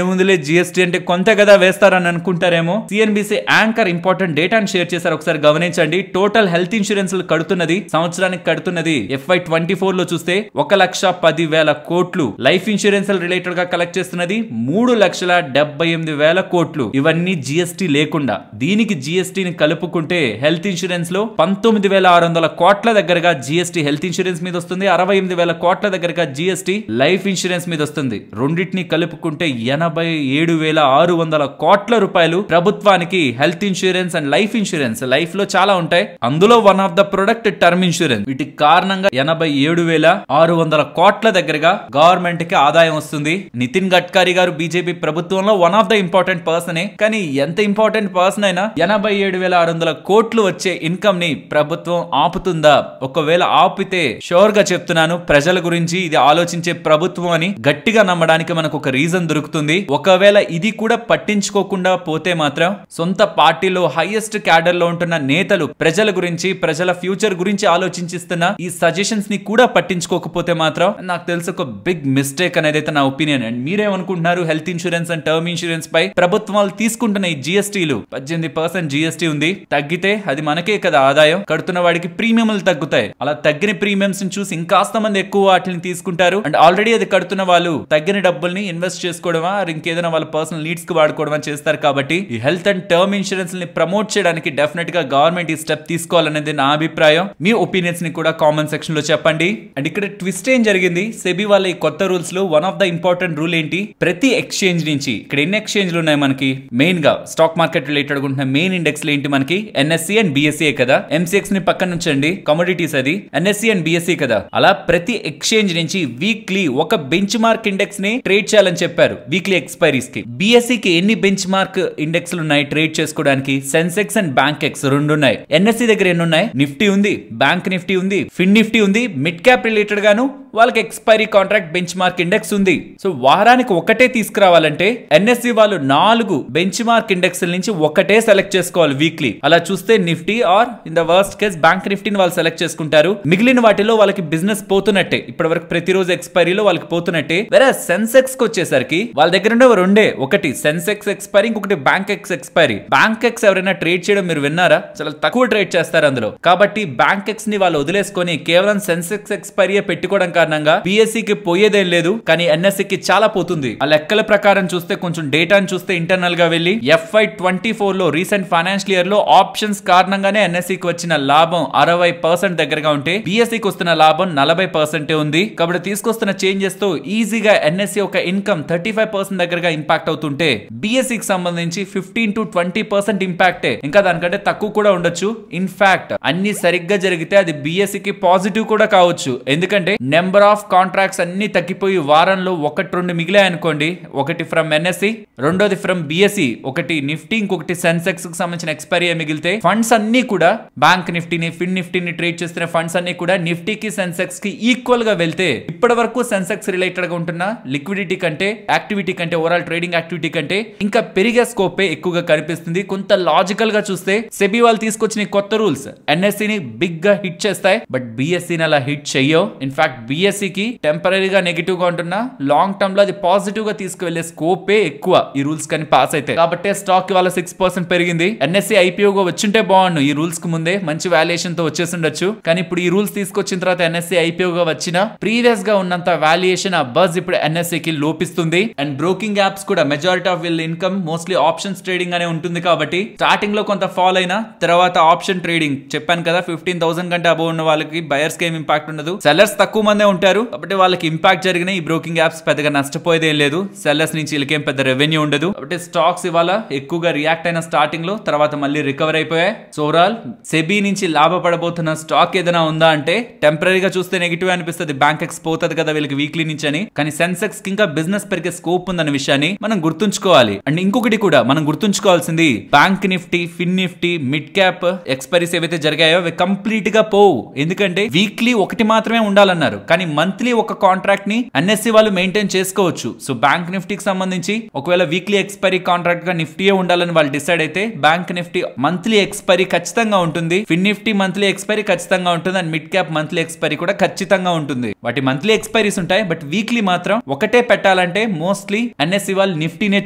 ఏముందిలే GST అంటే కొంత కదా వేస్తారని అనుకుంటారేమో. CNBC యాంకర్ ఇంపార్టెంట్ డేటాను షేర్ చేశారు, ఒకసారి గమనించండి. టోటల్ హెల్త్ ఇన్సూరెన్స్ కడుతున్నది, సంవత్సరానికి కడుతున్నది FY24 లో చూస్తే 1,10,000 కోట్లు. లైఫ్ ఇన్సూరెన్స్ రిలేటెడ్ గా కలెక్ట్ చేస్తున్నది 3,78,000 కోట్లు. ఇవన్నీ GST లేకుండా. దీనికి GST ని కలుపుకుంటే హెల్త్ ఇన్సూరెన్స్ లో 19,600 కోట్ల దగ్గరగా GST హెల్త్ ఇన్సూరెన్స్ మీద వస్తుంది. 68,000 కోట్ల దగ్గరగా GST లైఫ్ ఇన్సూరెన్స్ మీద వస్తుంది. రెండింటిని కలుపుకుంటే 87,600 కోట్ల రూపాయలు ప్రభుత్వానికి health insurance and life insurance. Life లో చాలా ఉంటాయి, అందులో one of the product term insurance. వీటి కారణంగా 87,600 కోట్ల దగ్గరగా గవర్నమెంట్ కి ఆదాయం వస్తుంది. నితిన్ గడ్కరీ గారు బీజేపీ ప్రభుత్వంలో వన్ ఆఫ్ ద ఇంపార్టెంట్ పర్సనే. కానీ ఎంత ఇంపార్టెంట్ పర్సన్ అయినా 87,600 కోట్లు వచ్చే ఇన్కమ్ ని ప్రభుత్వం ఆపుతుందా? ఒకవేళ ఆపితే షూర్ గా చెప్తున్నాను, ప్రజల గురించి ఇది ఆలోచించే ప్రభుత్వం అని గట్టిగా నమ్మడానికి మనకు ఒక రీజన్ దొరుకుతుంది. ఉంటుంది. ఒకవేళ ఇది కూడా పట్టించుకోకుండా పోతే మాత్రం సొంత పార్టీలో హైయెస్ట్ క్యాడర్ లో ఉంటున్న నేతలు ప్రజల గురించి, ప్రజల ఫ్యూచర్ గురించి ఆలోచించిస్తున్న ఈ సజెషన్స్ ని కూడా పట్టించుకోకపోతే మాత్రం నాకు తెలిసి ఒక బిగ్ మిస్టేక్ అనేది అయితే నా ఒపీనియన్. అండ్ మీరేమనుకుంటున్నారు? Health insurance and term insurance పై ప్రభుత్వాలు తీసుకుంటున్న ఈ జిఎస్టీలు 18% జిఎస్టీ ఉంది. తగ్గితే అది మనకే కదా ఆదాయం. కడుతున్న వాడికి ప్రీమియంలు తగ్గుతాయి. అలా తగ్గిన ప్రీమియంస్ ని చూసి ఇంకాస్త మంది ఎక్కువ వాటిని తీసుకుంటారు. అండ్ ఆల్రెడీ అది కడుతున్న వాళ్ళు తగ్గిన డబ్బుల్ని ఇన్వెస్ట్ చేసుకోవడమా, ఇంకేదైనా వాళ్ళ పర్సనల్ నీడ్స్ కి వాడుకోవడమా చేస్తారు. కాబట్టి ఈ హెల్త్ అండ్ టర్మ్ ఇన్సూరెన్స్ ని ప్రమోట్ చేయడానికి డెఫినెట్ గా గవర్నమెంట్ ఈ స్టెప్ తీసుకోవాలనేది నా అభిప్రాయం. మీ ఒపీనియన్స్ ని కూడా కామెంట్ సెక్షన్ లో చెప్పండి. అండ్ ఇక్కడ ట్విస్ట్ ఏం జరిగింది? సెబీ వాళ్ళ ఈ కొత్త రూల్స్ లో one of the important rule ఏంటి? ప్రతి ఎక్స్చేంజ్ నుంచి, ఇక్కడ ఎన్ని ఎక్స్చేంజ్లు ఉన్నాయి మనకి? మెయిన్ గా స్టాక్ మార్కెట్ రిలేటెడ్ ఉంటున్న మెయిన్ ఇండెక్స్ ఏంటి మనకి? ఎన్ఎస్సి అండ్ బిఎస్సి కదా. ఎంసీఎక్స్ ని పక్కన ఉంచండి, కమోడిటీస్ అది. ఎన్ఎస్సి అండ్ బిఎస్సి కదా. అలా ప్రతి ఎక్స్చేంజ్ నుంచి వీక్లీ ఒక బెంచ్ మార్క్ ఇండెక్స్ ని ట్రేడ్ చేయాలని చెప్పారు వీక్లీ ఎక్స్పైరీస్ కి. బిఎస్సి కి ఎన్ని బెంచ్ మార్క్ ఇండెక్స్ ఉన్నాయి ట్రేడ్ చేసుకోవడానికి? సెన్సెక్స్ అండ్ బ్యాంక్ ఎక్స్ రెండు ఉన్నాయి. ఎన్ఎస్సి దగ్గర ఎన్ని ఉన్నాయి? నిఫ్టీ ఉంది, బ్యాంక్ నిఫ్టీ ఉంది, ఫిన్ నిఫ్టీ ఉంది. మిడ్ క్యాప్ రిలేటెడ్ గాను వాళ్ళకి expiry contract bench mark index ఉంది. సో వారానికి ఒకటే తీసుకురావాలంటే ఎన్ఎస్సి వాళ్ళు 4 బెంచ్ మార్క్ ఇండెక్స్ నుంచి ఒకటే సెలెక్ట్ చేసుకోవాలి వీక్లీ. అలా చూస్తే Nifty or in the worst case bank నిఫ్టీని వాళ్ళు సెలెక్ట్ చేసుకుంటారు. మిగిలిన వాటిలో వాళ్ళకి బిజినెస్ పోతున్నట్టే. ఇప్పటి వరకు ప్రతిరోజు ఎక్స్పైరీలో వాళ్ళకి పోతున్నట్టే. వేరే సెన్సెక్స్ కి వచ్చేసరికి వాళ్ళ దగ్గర ఉండే రెండే, ఒకటి సెన్సెక్స్ ఎక్స్పైరీ, ఇంకొకటి bank X expiry. Bank X ఎవరైనా ట్రేడ్ చేయడం మీరు విన్నారా? చాలా తక్కువ ట్రేడ్ చేస్తారు అందులో. కాబట్టి బ్యాంక్ ఎక్స్ ని వాళ్ళు వదిలేసుకొని కేవలం సెన్సెక్స్ ఎక్స్పైరీ పెట్టుకోవడం కారణంగా బిఎస్సి కి పోయేదేం లేదు, కానీ ఎన్ఎస్సి కి చాలా పోతుంది. ఆ లెక్కల ప్రకారం చూస్తే, కొంచెం డేటాను చూస్తే ఇంటర్నల్ గా వెళ్ళి FY24 లో రీసెంట్ ఫైనాన్షియల్ ఇయర్ లో ఆప్షన్స్ కారణంగానే ఎన్ఎస్సి కి వచ్చిన లాభం 60% దగ్గరగా ఉంటే బిఎస్సి కి వస్తున్న లాభం 40% ఉంది. కాబట్టి తీసుకొస్తున్న చేంజెస్ తో ఈజీగా ఎన్ఎస్సి ఒక ఇన్కమ్ 35% దగ్గరగా ఇంపాక్ట్ అవుతుంటే బిఎస్సి కి సంబంధించి 15 to 20% ఇంపాక్టే. ఇంకా దానికంటే తక్కువ కూడా ఉండొచ్చు. ఇన్ఫాక్ట్ అన్ని సరిగ్గా జరిగితే అది బిఎస్సి కి పాజిటివ్ కూడా కావచ్చు. ఎందుకంటే నెంబర్ ఆఫ్ కాంట్రాక్ట్స్ అన్ని తగ్గిపోయి వారంలో 1-2 మిగిలాయి అనుకోండి. ఒకటి ఫ్రమ్ ఎన్ఎస్సి, రెండోది ఫ్రమ్ బిఎస్సి, ఒకటి నిఫ్టీ, ఇంకొకటి సెన్సెక్స్ కి సంబంధించిన ఎక్స్పైరీ మిగిలితే ఫండ్స్ అన్ని కూడా బ్యాంక్ నిఫ్టీని, ఫిన్ నిఫ్టీని ట్రేడ్ చేస్తున్న ఫండ్స్ అన్ని కూడా నిఫ్టీకి సెన్సెక్స్ కి ఈక్వల్ గా వెళ్తే ఇప్పటి వరకు సెన్సెక్స్ రిలేటెడ్ గా ఉంటున్న లిక్విడిటీ కంటే, యాక్టివిటీ కంటే, ఓవరాల్ ట్రేడింగ్ యాక్టివిటీ కంటే ఇంకా పెరిగే స్కోపే ఎక్కువగా కనిపిస్తుంది. కొంత లాజికల్ గా చూస్తే సెబీ వాళ్ళు తీసుకొచ్చిన కొత్త రూల్స్ ఎన్ఎస్సి ని బిగ్ గా హిట్ చేస్తాయి, బట్ బిఎస్సి ని అలా హిట్ చెయ్యవు. ఇన్ఫాక్ట్ బిఎస్సి కి టెంపరీగా నెగిటివ్ గా ఉంటున్నా లాంగ్ టర్మ్ లో అది పాజిటివ్ గా తీసుకువెళ్లే స్కోపే ఎక్కువ ఈ రూల్స్ కానీ పాస్ అయితే. కాబట్టి స్టాక్ ఇవాళ 6% పెరిగింది. ఎన్ఎస్సి ఐపీఓగా వచ్చింటే బాగుండు. ఈ రూల్స్ కు ముందే మంచి వాల్యుయేషన్ తో వచ్చేసిండొచ్చు. కానీ ఇప్పుడు ఈ రూల్స్ తీసుకొచ్చిన తర్వాత ఎన్ఎస్సి ఐపీఓగా వచ్చిన ప్రీవియస్ గా ఉన్నంత వాల్యుయేషన్ ఆ బజ్ ఇప్పుడు ఎన్ఎస్సి కి లోపిస్తుంది. అండ్ బ్రోకింగ్ యాప్స్ కూడా మెజారిటీ ఆఫ్ వీళ్ళ ఇన్కమ్ మోస్ట్లీ ఆప్షన్స్ ట్రేడింగ్ అనే ఉంటుంది. కాబట్టి స్టార్టింగ్ లో కొంత ఫాల్ అయినా తర్వాత ఆప్షన్ ట్రేడింగ్ చెప్పాను కదా, 15,000 కంటే అబౌవ్ ఉన్న వాళ్ళకి బయర్స్ కి ఏం ఇంపాక్ట్ ఉండదు. సెల్లర్స్ తక్కువ మందే ఉంటారు కాబట్టి వాళ్ళకి ఇంపాక్ట్ జరిగిన ఈ బ్రోకింగ్ యాప్స్ పెద్దగా నష్టపోయేదేం లేదు. సెల్లర్స్ నుంచి వీళ్ళకేం పెద్ద రెవెన్యూ ఉండదు. కాబట్టి స్టాక్స్ ఇవాళ ఎక్కువగా రియాక్ట్ అయిన స్టార్టింగ్ లో, తర్వాత మళ్ళీ రికవర్ అయిపోయాయి. సో ఓవరాల్ సెబీ నుంచి లాభపడబోతున్న స్టాక్ ఏదైనా ఉందా అంటే టెంపరీగా చూస్తే నెగిటివ్ అనిపిస్తుంది. బ్యాంక్ ఎక్స్ పోతుంది కదా వీళ్ళకి వీక్లీ నుంచి అని. కానీ సెన్సెక్స్ కి ఇంకా బిజినెస్ పెరిగే స్కోప్ ఉందన్న విషయాన్ని మనం గుర్తుంచుకోవాలి. అండ్ ఇంకొకటి కూడా మనం గుర్తుంచుకోవాల్సింది, బ్యాంక్ నిఫ్టీ, ఫిన్ నిఫ్టీ, మిడ్ క్యాప్ ఎక్స్పైరీస్ ఏవైతే జరిగాయో అవి కంప్లీట్ గా పోవు. ఎందుకంటే వీక్లీ ఒకటి మాత్రమే ఉండాలన్నారు, కానీ మంత్లీ ఒక కాంట్రాక్ట్ ని ఎన్ఎస్సి వాళ్ళు మెయింటైన్ చేసుకోవచ్చు. సో బ్యాంక్ నిఫ్టీకి సంబంధించి ఒకవేళ వీక్లీ ఎక్స్పైరీ కాంట్రాక్ట్ గా నిఫ్టీయే ఉండాలని వాళ్ళు డిసైడ్ అయితే బ్యాంక్ నిఫ్టీ మంత్లీ ఎక్స్పైరీ ఖచ్చితంగా ఉంటుంది, ఫిన్ నిఫ్టీ మంత్లీ ఎక్స్పైరీ ఖచ్చితంగా ఉంటుంది, and mid cap monthly expiry కూడా ఖచ్చితంగా ఉంటుంది. వాటి మంత్లీ ఎక్స్పైరీస్ ఉంటాయి, బట్ వీక్లీ మాత్రం ఒకటే పెట్టాలంటే మోస్ట్లీ ఎన్ఎస్సి వాళ్ళు నిఫ్టీనే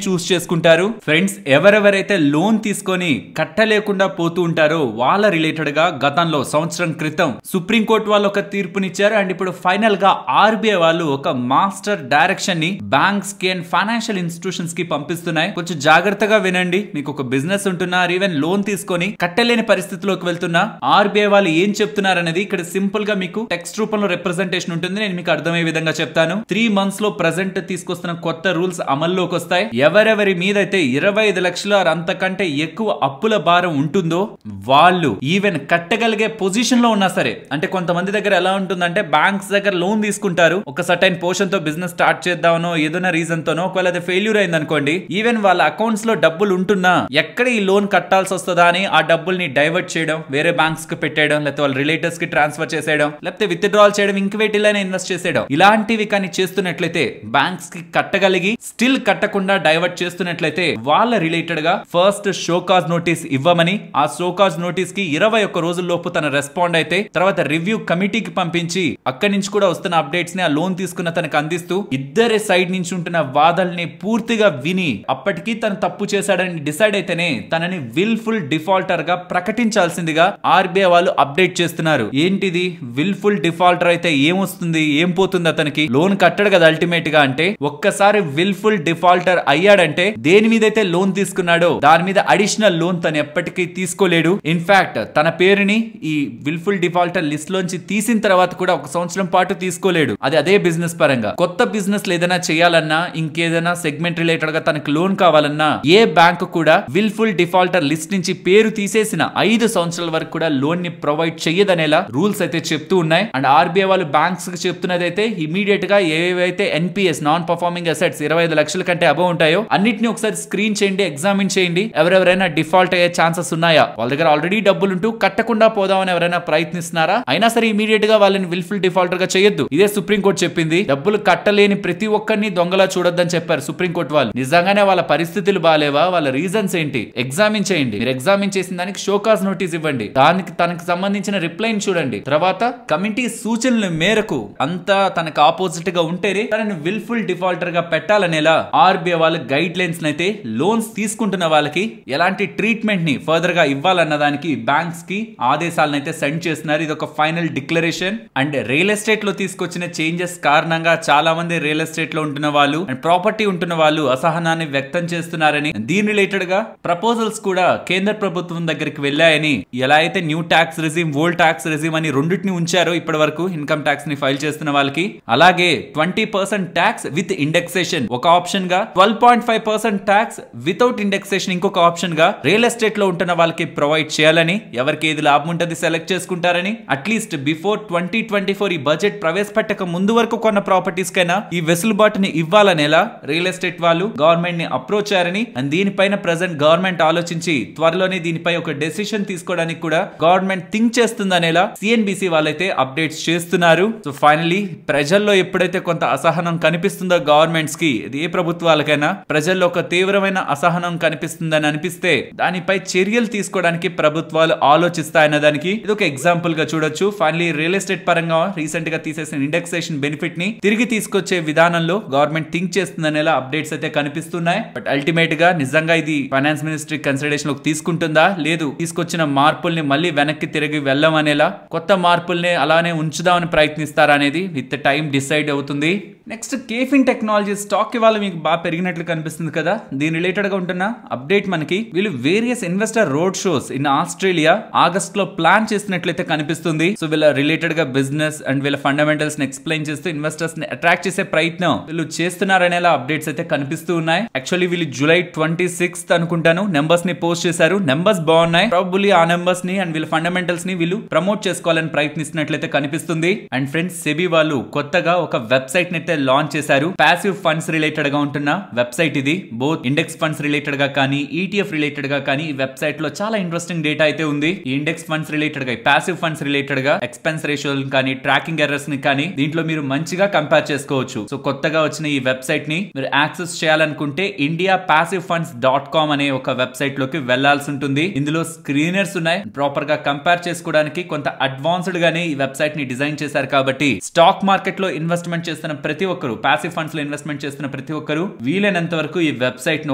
చూస్ చేసుకుంటారు. ఫ్రెండ్స్, ఎవరెవరైతే లోన్ తీసుకొని కట్టలేకుండా పోతూ ఉంటారో వాళ్ళ రిలేటెడ్ గా గతంలో సంవత్సరం క్రితం సుప్రీంకోర్టు వాళ్ళు ఒక తీర్పునిచ్చారు. అండ్ ఇప్పుడు ఫైనల్ గా ఆర్బీఐ వాళ్ళు ఒక మాస్టర్ డైరెక్షన్ ని బ్యాంక్స్ కి అండ్ ఫైనాన్షియల్ ఇన్స్టిట్యూషన్స్ కి పంపిస్తున్నాయి. కొంచెం జాగ్రత్తగా వినండి. మీకు ఒక బిజినెస్ ఉంటున్నా, ఈవెన్ లోన్ తీసుకొని కట్టలేని పరిస్థితిలోకి వెళ్తున్నా ఆర్బీఐ వాళ్ళు ఏం చెప్తున్నారు అనేది ఇక్కడ సింపుల్ గా మీకు టెక్స్ట్ రూపంలో రిప్రజెంటేషన్ ఉంటుంది. నేను మీకు అర్థమయ్యే విధంగా చెప్తాను. 3 months లో ప్రెసెంట్ తీసుకొస్తున్న కొత్త రూల్స్ అమల్లోకి వస్తాయి. ఎవరెవరి మీద అయితే 25 లక్షల అంతకంటే ఎక్కువ అప్పుల భారం ఉంటుందో వాళ్ళు ఈవెన్ కట్టగలిగే పొజిషన్ లో ఉన్నా సరే, అంటే కొంతమంది దగ్గర ఎలా ఉంటుందంటే బ్యాంక్స్ దగ్గర దగ్గర లోన్ తీసుకుంటారు, ఒక సర్టైన్ పోర్షన్ తో బిజినెస్ స్టార్ట్ చేద్దామనో ఏదైనా రీజన్ తోనో. ఒకవేళ అది ఫెయిల్యూర్ అయింది అనుకోండి, ఈవెన్ వాళ్ళ అకౌంట్స్ లో డబ్బులు ఉంటున్నా ఎక్కడ ఈ లోన్ కట్టాల్సి వస్తుందా అని ఆ డబ్బుల్ని డైవర్ట్ చేయడం, వేరే బ్యాంక్స్ కి పెట్టేయడం, లేకపోతే వాళ్ళ రిలేటివ్స్ కి ట్రాన్స్ఫర్ చేసేయడం, లేకపోతే విత్డ్రాల్ చేయడం, ఇంక్వేటిలోనే ఇన్వెస్ట్ చేసేయడం, ఇలాంటివి కానీ చేస్తున్నట్లయితే బ్యాంక్స్ కి కట్టగలిగి స్టిల్ కట్టకుండా డైవర్ట్ చేస్తున్నట్లయితే వాళ్ళ రిలేటెడ్ గా ఫస్ట్ షోకాజ్ నోటీస్ ఇవ్వమని, ఆ షోకాజ్ నోటీస్ కి 21 రోజుల్లోపు తన రెస్పాండ్ అయితే తర్వాత రివ్యూ కమిటీకి పంపించి అక్కడి నుంచి కూడా వస్తున్న అప్డేట్స్ ని ఆ లోన్ తీసుకున్న తనకు అందిస్తూ ఇద్దరి సైడ్ నుంచి ఉంటున్న వాదల్ని పూర్తిగా విని అప్పటికి తను తప్పు చేశాడని డిసైడ్ అయితేనే తనని విల్ఫుల్ డిఫాల్టర్ గా ప్రకటించాల్సిందిగా ఆర్బీఐ వాళ్ళు అప్డేట్ చేస్తున్నారు. ఏంటిది విల్ఫుల్ డిఫాల్టర్ అయితే ఏమొస్తుంది, ఏం పోతుంది, అతనికి లోన్ కట్టడు కదా అల్టిమేట్ గా. అంటే ఒక్కసారి విల్ఫుల్ డిఫాల్టర్ అయ్యాడంటే దేని మీద అయితే లోన్ తీసుకున్నాడో దాని మీద అడిషనల్ లోన్ తను ఎప్పటికీ తీసుకోలేడు. ఇన్ఫాక్ట్ తన పేరుని ఈ విల్ఫుల్ డిఫాల్టర్ లిస్ట్ లోంచి తీసిన తర్వాత కూడా 1 సంవత్సరం పాటు తీసుకోలేడు. అది అదే బిజినెస్ పరంగా. కొత్త బిజినెస్ ఏదైనా చేయాలన్నా, ఇంకేదైనా సెగ్మెంట్ రిలేటెడ్ గా తనకు లోన్ కావాలన్నా ఏ బ్యాంక్ కూడా విల్ఫుల్ డిఫాల్టర్ లిస్ట్ నుంచి పేరు తీసేసిన 5 సంవత్సరాల వరకు కూడా లోన్ ని ప్రొవైడ్ చెయ్యదనేలా రూల్స్ అయితే చెప్తూ ఉన్నాయి. అండ్ ఆర్బీఐ వాళ్ళు బ్యాంక్స్ కి చెప్తున్నది అయితే ఇమీడియట్ గా ఏవైతే ఎన్పిఎస్ నాన్ పర్ఫార్మింగ్ అసెట్స్ 25 లక్షల కంటే అబవ్ ఉంటాయో అన్నిటిని ఒకసారి స్క్రీన్ చేయండి, ఎగ్జామిన్ చేయండి. ఎవరెవరైనా డిఫాల్ట్ అయ్యే ఛాన్సెస్ ఉన్నాయా, వాళ్ళ దగ్గర ఆల్రెడీ డబ్బులుంటూ కట్టకుండా పోదామని ఎవరైనా ప్రయత్నిస్తున్నారా, అయినా సరే ఇమీడియట్ గా వాళ్ళని విల్ఫుల్ డిఫాల్టర్ గా చేయొద్దు. ఇదే సుప్రీంకోర్టు చెప్పింది. డబ్బులు కట్టలేని ప్రతి ఒక్కరిని దొంగలా చూడొద్దని చెప్పారు సుప్రీంకోర్టు వాళ్ళు. నిజంగానే వాళ్ళ పరిస్థితులు బాలేవా, వాళ్ళ రీజన్స్ ఏంటి ఎగ్జామిన్ చేయండి. మీరు ఎగ్జామిన్ చేసిన దానికి షోకాజ్ నోటీస్ ఇవ్వండి, దానికి తనకు సంబంధించిన రిప్లైని చూడండి. తర్వాత కమిటీ సూచనల మేరకు అంతా తనకు ఆపోజిట్ గా ఉంటేనే తనని విల్ఫుల్ డిఫాల్టర్ గా పెట్టాలనేలా ఆర్బీఐ వాళ్ళు గైడ్ లైన్స్ అయితే లోన్స్ తీసుకుంటున్న వాళ్ళకి ఎలాంటి ట్రీట్మెంట్ ని ఫర్దర్ గా ఇవ్వాలన్న దానికి బ్యాంక్స్ కి ఆదేశాలను అయితే సెండ్ చేస్తున్నారు. ఇది ఒక final declaration. And real estate లో తీసుకొచ్చిన చేంజెస్ కారణంగా చాలా మంది రియల్ ఎస్టేట్ లో ఉంటున్న వాళ్ళు అండ్ ప్రాపర్టీ ఉంటున్న వాళ్ళు అసహనాన్ని వ్యక్తం చేస్తున్నారని, దీని రిలేటెడ్ గా ప్రపోజల్స్ కూడా కేంద్ర ప్రభుత్వం దగ్గరికి వెళ్ళాయని, ఎలా అయితే new tax regime, old tax regime అని రెండింటిని ఉంచారో ఇప్పటి వరకు ఇన్కమ్ ట్యాక్స్ ని ఫైల్ చేస్తున్న వాళ్ళకి, అలాగే 20% ట్యాక్స్ విత్ ఇండెక్సేషన్ ఒక ఆప్షన్ గా, 12.5% ట్యాక్స్ వితౌట్ ఇండెక్సేషన్ ఇంకొక ఆప్షన్ గా రియల్ ఎస్టేట్ లో ఉంటున్న వాళ్ళకి ప్రొవైడ్ చేయాలని, ఎవరికి ఏది లాభం ఉంటుంది సెలెక్ట్ చేసుకుంటారని, అట్లీస్ట్ బిఫోర్ 2024 ఈ బడ్జెట్ ప్రవేశపెట్టక ముందు వరకు కొన్న ప్రాపర్టీస్ కైనా ఈ వెసులుబాటుని ఇవ్వాలనేలా రియల్ ఎస్టేట్ వాళ్ళు గవర్నమెంట్ ని అప్రోచ్ అయ్యారని, అండ్ దీనిపైన ప్రెజెంట్ గవర్నమెంట్ ఆలోచించి త్వరలోనే దీనిపై ఒక డెసిషన్ తీసుకోవడానికి కూడా గవర్నమెంట్ థింక్ చేస్తుందనేలా సిఎన్బిసి వాళ్ళైతే అప్డేట్స్ చేస్తున్నారు. సో ఫైనలీ ప్రజల్లో ఎప్పుడైతే కొంత అసహనం కనిపిస్తుందో గవర్నమెంట్స్ కి, ఏ ప్రభుత్వాలకైనా ప్రజల్లో ఒక తీవ్రమైన అసహనం కనిపిస్తుందని అనిపిస్తే దానిపై చర్యలు తీసుకోవడానికి ప్రభుత్వాలు ఆలోచిస్తాయన్న దానికి ఇది ఒక ఎగ్జాంపుల్ గా చూడొచ్చు. ఫైనలీ రియల్ ఎస్టేట్ పరంగా రీసెంట్ గా తీసేసిన ఇండెక్సేషన్ బెనిఫిట్ ని తిరిగి తీసుకొచ్చే విధానంలో గవర్నమెంట్ థింక్ చేస్తుందనేలా అప్డేట్స్ అయితే కనిపిస్తున్నాయి. బట్ అల్టిమేట్ గా నిజంగా ఇది ఫైనాన్స్ మినిస్ట్రీ కన్సిడరేషన్ లోకి తీసుకుంటుందా, లేదు తీసుకొచ్చిన మార్పుల్ని మళ్ళీ వెనక్కి తిరిగి వెళ్ళమనేలా కొత్త మార్పుల్ని అలానే ఉంచుదామని ప్రయత్నిస్తారా అనేది విత్ టైం డిసైడ్ అవుతుంది. నెక్స్ట్ కేఫిన్ టెక్నాలజీ స్టాక్ ఇవాళ మీకు బాగా పెరిగినట్లు కనిపిస్తుంది కదా. దీని రిలేటెడ్ గా ఉంటున్న అప్డేట్ మనకి వీళ్ళు various investor road shows in Australia August లో ప్లాన్ చేసినట్లయితే కనిపిస్తుంది. సో వీళ్ళ రిలేటెడ్ గా బిజినెస్ అండ్ వీళ్ళ ఫండమెంటల్స్ ని ఎక్స్ప్లెయిన్ చేస్తూ ఇన్వెస్టర్స్ ని అట్రాక్ట్ చేసే ప్రయత్నం వీళ్ళు చేస్తున్నారనేలా అప్డేట్స్ అయితే కనిపిస్తూ ఉన్నాయి. యాక్చువల్లీ వీళ్ళు జూలై 26th అనుకుంటాను నెంబర్స్ ని పోస్ట్ చేశారు. నెంబర్స్ బాగున్నాయి. ప్రాబబ్లీ ఆ నెంబర్స్ ని అండ్ వీళ్ళ ఫండమెంటల్స్ ని వీళ్ళు ప్రమోట్ చేసుకోవాలని ప్రయత్నిస్తున్నట్లయితే కనిపిస్తుంది. అండ్ ఫ్రెండ్స్ సెబీ వాళ్ళు కొత్తగా ఒక వెబ్సైట్ ని అయితే లాంచ్ చేశారు. ప్యాసివ్ ఫండ్స్ రిలేటెడ్ గా ఉంటున్న వెబ్సైట్ ఇది. బోత్ ఇండెక్స్ ఫండ్స్ రిలేటెడ్ గా కానీ ఈటీఎఫ్ రిలేటెడ్ గా కానీ ఈ వెబ్సైట్ లో చాలా ఇంట్రెస్టింగ్ డేటా అయితే ఉంది. ఈ ఇండెక్స్ ఫండ్స్ రిలేటెడ్ గా, ప్యాసివ్ ఫండ్స్ రిలేటెడ్ గా ఎక్స్పెన్స్ రేషియోలు కానీ ట్రాకింగ్ ఎర్రర్స్ ని కానీ దీంట్లో మీరు మంచిగా కంపేర్ చేసుకోవచ్చు. సో కొత్తగా వచ్చిన ఈ వెబ్సైట్ ని మీరు యాక్సెస్ చేయాలనుకుంటే indiapassivefunds.com అనే ఒక వెబ్సైట్ లోకి వెళ్లాల్సి ఉంటుంది. ఇందులో స్క్రీనర్స్ ఉన్నాయి. ప్రాపర్ గా కంపేర్ చేసుకోవడానికి కొంత అడ్వాన్స్డ్ గానే ఈ వెబ్సైట్ ని డిజైన్ చేశారు. కాబట్టి స్టాక్ మార్కెట్ లో ఇన్వెస్ట్మెంట్ చేస్తున్న ప్రతి ఒక్కరు, ప్యాసివ్ ఫండ్స్ లో ఇన్వెస్ట్మెంట్ చేస్తున్న ప్రతి ఒక్కరు వీలైనంత వరకు ఈ వెబ్సైట్ ను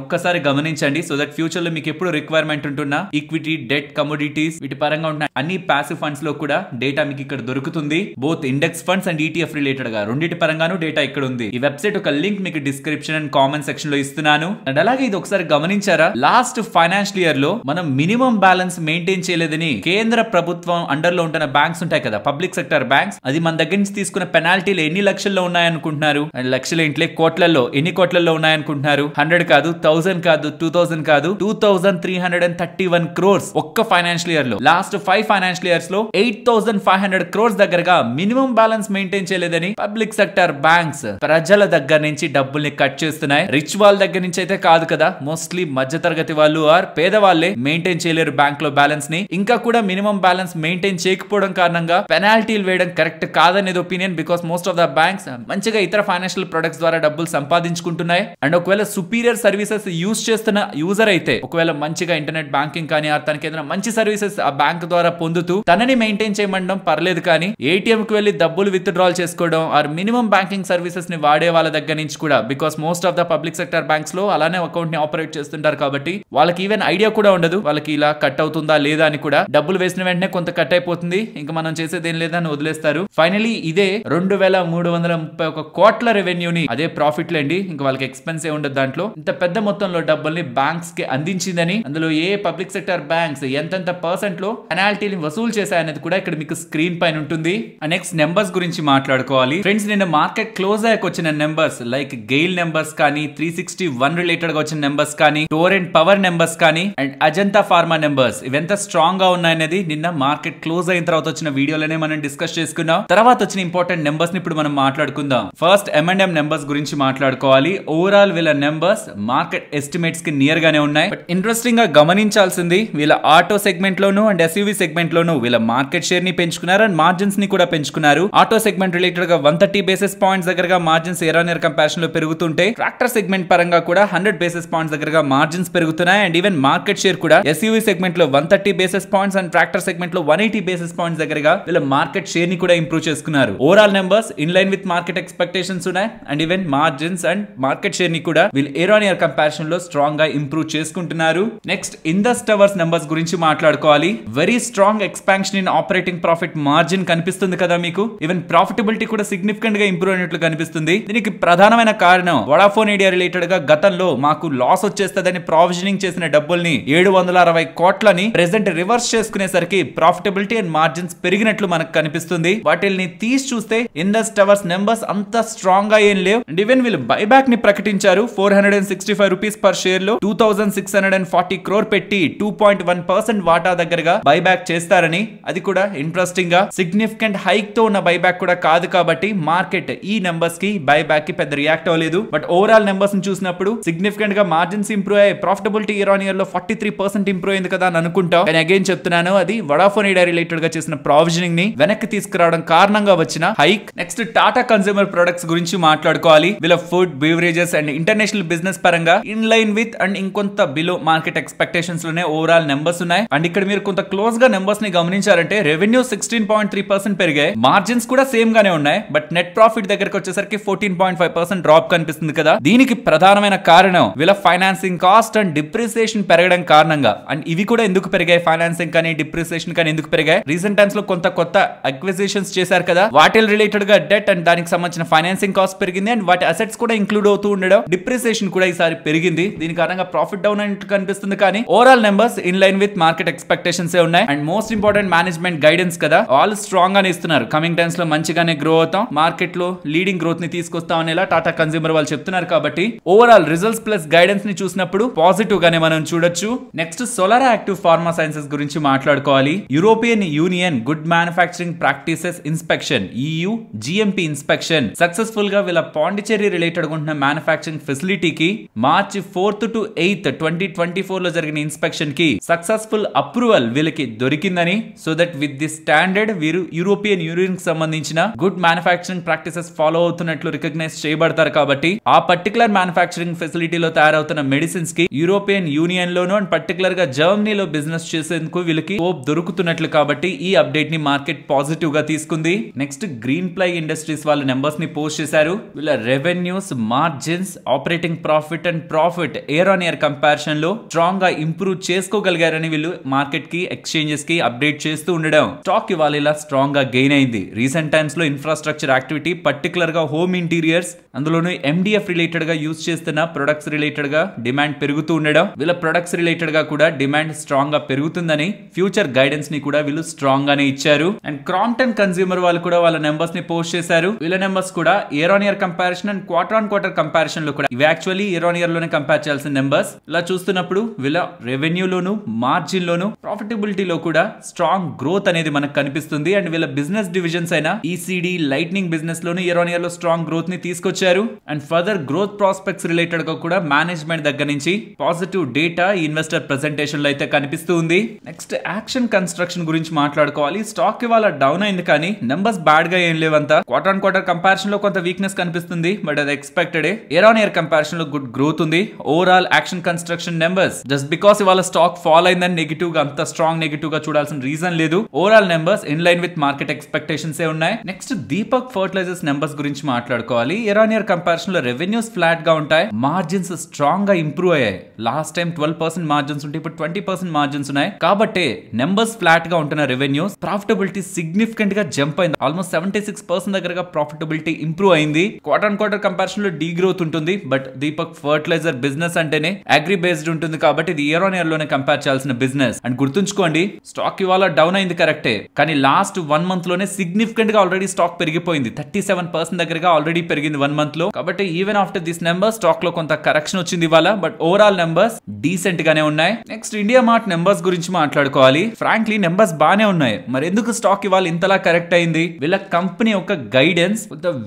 ఒక్కసారి గమనించండి. సో దట్ ఫ్యూచర్ లో మీకు ఎప్పుడు రిక్వైర్మెంట్ ఉంటున్నా ఈక్విటీ, డెట్, కమోడిటీస్ వీటి పరంగా ఉన్న అన్ని ప్యాసివ్ ఫండ్స్ లో కూడా డేటా మీకు ఇక్కడ దొరుకుతుంది. Both index funds and ETF related గా రెండింటి పరంగాను డేటా ఇక్కడ ఉంది. ఈ వెబ్సైట్ ఒక లింక్ మీకు డిస్క్రిప్షన్ అండ్ కామెంట్ సెక్షన్ లో ఇస్తున్నాను. అండ్ అలాగే ఇది ఒకసారి గమనించారా, లాస్ట్ ఫైనాన్షియల్ ఇయర్ లో మనం మినిమం బ్యాలెన్స్ మెయింటైన్ చేయలేదని కేంద్ర ప్రభుత్వం అండర్ లో ఉంటున్న బ్యాంక్స్ ఉంటాయి కదా, పబ్లిక్ సెక్టర్ బ్యాంక్స్, అది మన దగ్గర నుంచి తీసుకున్న పెనాల్టీలు ఎన్ని లక్షల్లో ఉన్నాయనుకుంటున్నారు? లక్షలు ఏంట్లే, కోట్లలో, ఎన్ని కోట్లలో ఉన్నాయనుకుంటున్నారు? 100 కాదు, 1000 కాదు, 2000 కాదు, 2331 crores ఒక్క ఫైనాన్షియల్ ఇయర్ లో. లాస్ట్ 5 ఫైనాన్షియల్ ఇయర్స్ లో 8500 crores దగ్గరగా మినిమం బ్యాలెన్స్ మెయింటైన్ చేయలేదని పబ్లిక్ సెక్టర్ బ్యాంక్స్ ప్రజల దగ్గర నుంచి డబ్బుల్ని కట్ చేస్తున్నాయి. రిచ్ వాళ్ళ దగ్గర నుంచి అయితే కాదు కదా, మోస్ట్లీ మధ్య తరగతి వాళ్ళు ఆర్ పేదవాళ్లే మెయింటైన్ చేయలేరు బ్యాంక్ లో బ్యాలెన్స్ ని. ఇంకా కూడా మినిమం బ్యాలెన్స్ మెయింటైన్ చేయకపోవడం కారణంగా పెనాల్టీలు వేయడం కరెక్ట్ కాదనేది opinion. Because most of the banks మంచిగా ఇతర ఫైనాన్షియల్ ప్రొడక్ట్స్ ద్వారా డబ్బులు సంపాదించుకుంటున్నాయి. అండ్ ఒకవేళ సుపీరియర్ సర్వీసెస్ యూజ్ చేస్తున్న యూజర్ అయితే ఒకవేళ మంచిగా ఇంటర్నెట్ బ్యాంకింగ్ కానీ తనకి ఏదైనా మంచి సర్వీసెస్ ఆ బ్యాంక్ ద్వారా పొందుతూ తనని మెయింటైన్ చేయమండం పర్లేదు. కానీ ఏటీఎం కి వెళ్లి డబ్బులు విత్డ్రాల్ చేసుకోవడం ఆర్ మినిమం బ్యాంకింగ్ సర్వీసెస్ ని వాడే వాళ్ళ దగ్గర నుంచి కూడా, because most of the public sector banks లో అలానే అకౌంట్ ని ఆపరేట్ చేస్తుంటారు కాబట్టి వాళ్ళకి ఈవెన్ ఐడియా కూడా ఉండదు వాళ్ళకి ఇలా కట్ అవుతుందా లేదా అని కూడా. డబ్బులు వేసిన వెంటనే కొంత కట్ అయిపోతుంది, ఇంకా మనం చేసేది ఏం లేదని వదిలేస్తారు. ఫైనలీ ఇదే 2331 కోట్ల రెవెన్యూని, అదే ప్రాఫిట్ లేండి, ఇంకా వాళ్ళకి ఎక్స్పెన్స్ ఏ ఉండదు దాంట్లో, ఇంత పెద్ద మొత్తంలో డబ్బుల్ని బ్యాంక్స్ కి అందించిందని, అందులో ఏ పబ్లిక్ సెక్టర్ బ్యాంక్స్ ఎంతెంత పర్సెంట్ లో పెనాల్టీని వసూలు చేశాయనేది కూడా ఇక్కడ మీకు స్క్రీన్ పైన ఉంటుంది. నెక్స్ట్ నెంబర్స్ గురించి మాట్లాడుకోవాలి ఫ్రెండ్స్. నిన్న మార్కెట్ క్లోజ్ అయ్యాక వచ్చిన నెంబర్స్ లైక్ గెయిల్ నెంబర్స్ కానీ, 361 రిలేటెడ్ గా వచ్చిన నెంబర్స్ కానీ, టోరెంట్ పవర్ నెంబర్స్ కానీ, అండ్ అజంతా ఫార్మా నెంబర్స్ ఇవెంత స్ట్రాంగ్ గా ఉన్నాయనేది నిన్న మార్కెట్ క్లోజ్ అయిన తర్వాత వచ్చిన వీడియోలోనే మనం డిస్కస్ చేసుకున్నాం. తర్వాత వచ్చిన ఇంపార్టెంట్ నెంబర్స్ ని ఇప్పుడు మనం మాట్లాడుకుందాం. ఫస్ట్ M&M నెంబర్స్ గురించి మాట్లాడుకోవాలి. ఓవరాల్ వీళ్ళ నెంబర్స్ మార్కెట్ ఎస్టిమేట్స్ కి నియర్ గానే ఉన్నాయి. బట్ ఇంట్రెస్టింగ్ గా గమనించాల్సింది వీళ్ళ ఆటో సెగ్మెంట్ లోను అండ్ SUV సెగ్మెంట్ లోను వీళ్ళ మార్కెట్ షేర్ ని పెంచుకున్నారు అండ్ మార్జిన్స్ ని కూడా పెంచుకున్నారు. ఆటో సెగ్మెంట్ రిలేటెడ్ గా 130 బేసిస్ పాయింట్స్ దగ్గరగా margins year on year comparison లో పెరుగుతుంటే, ట్రాక్టర్ సెగ్మెంట్ పరంగా కూడా 100 బేసిస్ పాయింట్స్ దగ్గరగా మార్జిన్స్ పెరుగుతున్నాయి. అండ్ ఈవెన్ మార్కెట్ షేర్ కూడా SUV సెగ్మెంట్ లో 130 basis points and tractor segment లో 180 బేసిస్ పాయింట్స్ దగ్గరగా వీళ్ళ మార్కెట్ షేర్ ని కూడా ఇంప్రూవ్ చేసుకున్నారు. Overall numbers in line with market expectations ఉన్నాయి. And even margins and market share ని కూడా వీళ్ళు ఇయర్ ఆన్ ఇయర్ కంపారిజన్ లో స్ట్రాంగ్ గా ఇంప్రూవ్ చేసుకుంటున్నారు. నెక్స్ట్ ఇండస్ టవర్స్ నెంబర్స్ గురించి మాట్లాడుకోవాలి. Very strong expansion in operating profit margin కనిపిస్తుంది కదా మీకు. ఈవెన్ ప్రాఫిటబిలిటీ కూడా సిగ్నిఫికెంట్ గా ఇంప్రూవ్ అయినట్లు కనిపిస్తుంది. దీనికి ప్రధానమైన కారణం వోడాఫోన్ ఐడియా రిలేటెడ్ గా గతంలో మాకు లాస్ వచ్చేస్తుందని ప్రావిజనింగ్ చేసిన డబ్బుల్ని 760 కోట్లని ప్రెసెంట్ రివర్స్ చేసుకునేసరికి ప్రాఫిటబిలిటీ అండ్ మార్జిన్స్ పెరిగినట్లు మనకు కనిపిస్తుంది. వాటిని తీసి చూస్తే ఇండస్ టవర్స్ నెంబర్స్ అంత స్ట్రాంగ్ గా ఏం లేవు. అండ్ ఈవెన్ వీళ్ళు బైబ్యాక్ ని ప్రకటించారు. 465 రూపీస్ పర్ షేర్ లో 2640 క్రోర్ పెట్టి 2.1% వాటా దగ్గరగా బైబ్యాక్ చేస్తారని. అది కూడా ఇంట్రెస్టింగ్ గా సిగ్నిఫికెంట్ హైక్ తో ఉన్న బైబ్యాక్ కూడా కాదు కాబట్టి మార్కెట్ ఈ నెంబర్స్ కి బైబ్యాక్ కి పెద్ద రియాక్ట్ అవ్వలేదు. బట్ ఓవరాల్ నెంబర్స్ ని చూసినప్పుడు సిగ్నిఫికెంట్ గా మార్జిన్స్ ఇంప్రూవ్ అయ్యాయి. ప్రాఫిటబిలిటీ ఇయర్ ఆన్ ఇయర్ లో 43% ఇంప్రూవ్ అయింది కదా అని అనుకుంటాం. కానీ అగైన్ చెప్తున్నాను, అది వోడాఫోన్ ఐడియా రిలేటెడ్ గా చేసిన ప్రావిజనింగ్ ని వెనక్కి తీసుకురావడం కారణంగా వచ్చిన hike. Next Tata consumer products గురించి మాట్లాడుకోవాలి. వీళ్ళ food, beverages and international business పరంగా ఇన్ లైన్ విత్ అండ్ ఇంకొంత బిలో మార్కెట్ ఎక్స్పెక్టేషన్స్ లోనే ఓవరాల్ నెంబర్స్ ఉన్నాయి. అండ్ ఇక్కడ మీరు కొంత క్లోజ్ గా నెంబర్స్ ని గమనించారంటే రెవెన్యూ 16.3% పెరిగాయి, మార్జిన్స్ కూడా సేమ్ గానే ఉన్నాయి. బట్ నెట్ ప్రాఫిట్ దగ్గరకు వచ్చేసరికి 14.5% డ్రాప్ కనిపిస్తుంది కదా. దీనికి ప్రధానమైన కారణం వీళ్ళ ఫైనాన్సింగ్ కాస్ట్ అండ్ డిప్రిసియేషన్ పెరగడం కారణంగా. అండ్ ఇవి కూడా ఎందుకు పెరిగాయి, ఫైనాన్సింగ్ కానీ డిప్రిసియేషన్ కానీ ఎందుకు పెరిగాయి, రీసెంట్ టైమ్స్ లో కొత్త అక్విజిషన్స్ చేశారు కదా, వాటి రిలేటెడ్ గా డెట్ అండ్ దానికి సంబంధించిన ఫైనాన్సింగ్ కాస్ట్ పెరిగింది. అండ్ వాటి అసెట్స్ కూడా ఇంక్లూడ్ అవుతూ ఉండడం, డిప్రిసియేషన్ కూడా ఈసారి పెరిగింది. దీని కారణంగా ప్రాఫిట్ డౌన్ అయినట్టు కనిపిస్తుంది. కానీ overall numbers in line with market expectations ఉన్నాయి. And most important management guidance కదా, ఆల్ స్ట్రాంగ్ గానే ఇస్తున్నారు. కమింగ్ టైమ్స్ లో మంచిగానే గ్రో అవుతాం, మార్కెట్ లో లీడింగ్ గ్రోత్ ని తీసుకొస్తాం అనేలా టాటా కన్స్యూమర్ వాళ్ళు చెప్తున్నారు. కాబట్టి ఓవరాల్ రిజల్ట్స్ ప్లస్ గైడెన్స్ ని చూసినప్పుడు పాజిటివ్ గానే మనం చూడొచ్చు. Next Solara active pharma sciences గురించి మాట్లాడుకోవాలి. European union good manufacturing practices inspection EU GMP inspection successful గా వీళ్ళ పాండిచేరి రిలేటెడ్ ఉంటున్న manufacturing ఫెసిలిటీకి March 4th to 8th 2024 లో జరిగిన ఇన్స్పెక్షన్ కి సక్సెస్ఫుల్ అప్రూవల్ వీళ్ళకి దొరికిందని. So that with the standard వీరు యూరోపియన్ యూనియన్ కి సంబంధించిన గుడ్ మ్యానుఫ్యాక్చరింగ్ ప్రాక్టీసెస్ ఫాలో అవుతున్నట్లు రికగ్నైజ్ చేయబడతారు. కాబట్టి ఆ పర్టికులర్ మ్యానుఫ్యాక్చరింగ్ ఫెసిలిటీలో తయారవుతున్న మెడిసిన్స్ కి European union loan and particular గా జర్మనీలో బిజినెస్ చేసేందుకు వీళ్ళకి హోప్ దొరుకుతున్నట్లు. కాబట్టి ఈ అప్డేట్ ని మార్కెట్ పాజిటివ్ గా తీసుకుంది. నెక్స్ట్ గ్రీన్ ప్లై ఇండస్ట్రీస్ వాళ్ళ నెంబర్స్ ని పోస్ట్ చేశారు. వీళ్ళ revenues, margins, operating profit and profit year on year comparison లో స్ట్రాంగ్ గా ఇంప్రూవ్ చేసుకోగలిగారని వీళ్ళు మార్కెట్ కి, ఎక్స్చేంజెస్ కి అప్డేట్ చేస్తూ ఉండడం. స్టాక్ ఇవాళ ఇలా స్ట్రాంగ్ గా గెయిన్ అయింది. రీసెంట్ టైమ్స్ లో ఇన్ఫ్రాస్ట్రక్చర్ యాక్టివిటీ, పర్టికులర్ గా హోమ్ ఇంటీరియర్స్, అందులోనూ MDF రిలేటెడ్ గా యూజ్ చేస్తున్న ప్రొడక్ట్స్ రిలేటెడ్ గా డిమాండ్ పెరుగుతూ ఉండడం, వీళ్ళ ప్రొడక్ట్స్ రిలేటెడ్ గా కూడా డిమాండ్ స్ట్రాంగ్ గా పెరుగుతుందని ఫ్యూచర్ గైడెన్స్ ని కూడా వీళ్ళు స్ట్రాంగ్ గానే ఇచ్చారు. అండ్ క్రాంప్టన్ కన్స్యూమర్ వాళ్ళు కూడా వాళ్ళ నెంబర్స్ ని పోస్ట్ చేశారు. వీళ్ళ నెంబర్స్ కూడా year on year comparison and quarter on quarter comparison లో కూడా ఇవి యాక్చువల్లీ ఇయర్ ఆన్ ఇయర్ లోనే కంపేర్ చేయాల్సిన నెంబర్స్. ఇలా చూస్తున్నప్పుడు వీళ్ళ రెవెన్యూ లోను, మార్జిన్ లోను, ప్రాఫిటబిలిటీలో కూడా స్ట్రాంగ్ గ్రోత్ అనేది మనకు కనిపిస్తుంది. అండ్ వీళ్ళ బిజినెస్ డివిజన్స్ డివిజన్స్ అయిన ECD lightning business loan year on year లో స్ట్రాంగ్ గ్రోత్ ని తీసుకొచ్చారు. And further growth prospects related గా కూడా మేనేజ్మెంట్ దగ్గర నుంచి పాజిటివ్ డేటా ఇన్వెస్టర్ ప్రెజెంటేషన్ లో అయితే కనిపిస్తూ ఉంది. నెక్స్ట్ యాక్షన్ కన్స్ట్రక్షన్ గురించి మాట్లాడుకోవాలి. స్టాక్ ఇవాళ డౌన్ అయింది కానీ నెంబర్స్ బ్యాడ్ గా ఏం లేవంతా. క్వార్టర్ ఆన్ క్వార్టర్ కంపారిజన్ లో కొంత వీక్నెస్ కనిపిస్తుంది, బట్ అది expected. Year on year comparison లో గుడ్ గ్రోత్ ఉంది. Overall action construction numbers just because ఇవాళ స్టాక్ ఫాల్ అయిందని నెగిటివ్ గా అంత స్ట్రాంగ్ నెగిటివ్ గా చూడాల్సిన రీజన్ లేదు. Overall numbers in line with market expectations ఉన్నాయి. నెక్స్ట్ దీపక్ ఫర్టిలైజర్స్ నెంబర్స్ గురించి మాట్లాడుకోవాలి. ఇయర్ ఆన్ ఇయర్ కంపారిజన్ లో రెవెన్యూస్ ఫ్లాట్ గా ఉంటాయి, మార్జిన్స్ స్ట్రాంగ్ గా ఇంప్రూవ్ అయ్యాయి. లాస్ట్ టైం 12% మార్జిన్స్ ఉంటే ఇప్పుడు 20% మార్జిన్స్ ఉన్నాయి. కాబట్టి నెంబర్స్ ఫ్లాట్ గా ఉంటున్న రెవెన్యూస్ ప్రాఫిటబిలిటీ సిగ్నిఫికెంట్ గా జంప్ అయింది. ఆల్మోస్ట్ 76% దగ్గరగా ప్రాఫిటబిలిటీ ఇంప్రూవ్ అయింది. క్వార్టర్ ఆన్ క్వార్టర్ కంపారిజన్ లో డీ గ్రోత్ ఉంటుంది, బట్ దీపక్ ఫర్టిలైజర్ బిజినెస్ అంటేనే అగ్రి బేస్డ్ ఉంటుంది కాబట్టి ఇది ఇయర్ ఆన్ ఇయర్ లోనే కంపేర్ చేయాల్సిన బిజినెస్. అండ్ గుర్తుంచుకోండి, స్టాక్ ఇవాళ డౌన్ అయింది కరెక్టే, కానీ లాస్ట్ 1 మంత్ లోనే సిగ్నిఫికెంట్ గా ఆల్రెడీ స్టాక్ పెరిగిపోయింది. 37% దగ్గరగా ఆల్రెడీ పెరిగింది 1 మంత్ లో. కాబట్టి even after this number stock లో కొంత కరెక్షన్ వచ్చింది ఇవాళ, బట్ ఓవరాల్ నెంబర్స్ డీసెంట్ గానే ఉన్నాయి. నెక్స్ట్ ఇండియా మార్ట్ నెంబర్స్ గురించి మాట్లాడుకోవాలి. ఫ్రాంక్లీ నెంబర్స్ బానే ఉన్నాయి, మరి ఎందుకు స్టాక్ ఇవాళ ఇంతలా కరెక్ట్ అయింది? వీళ్ళ కంపెనీ యొక్క guidance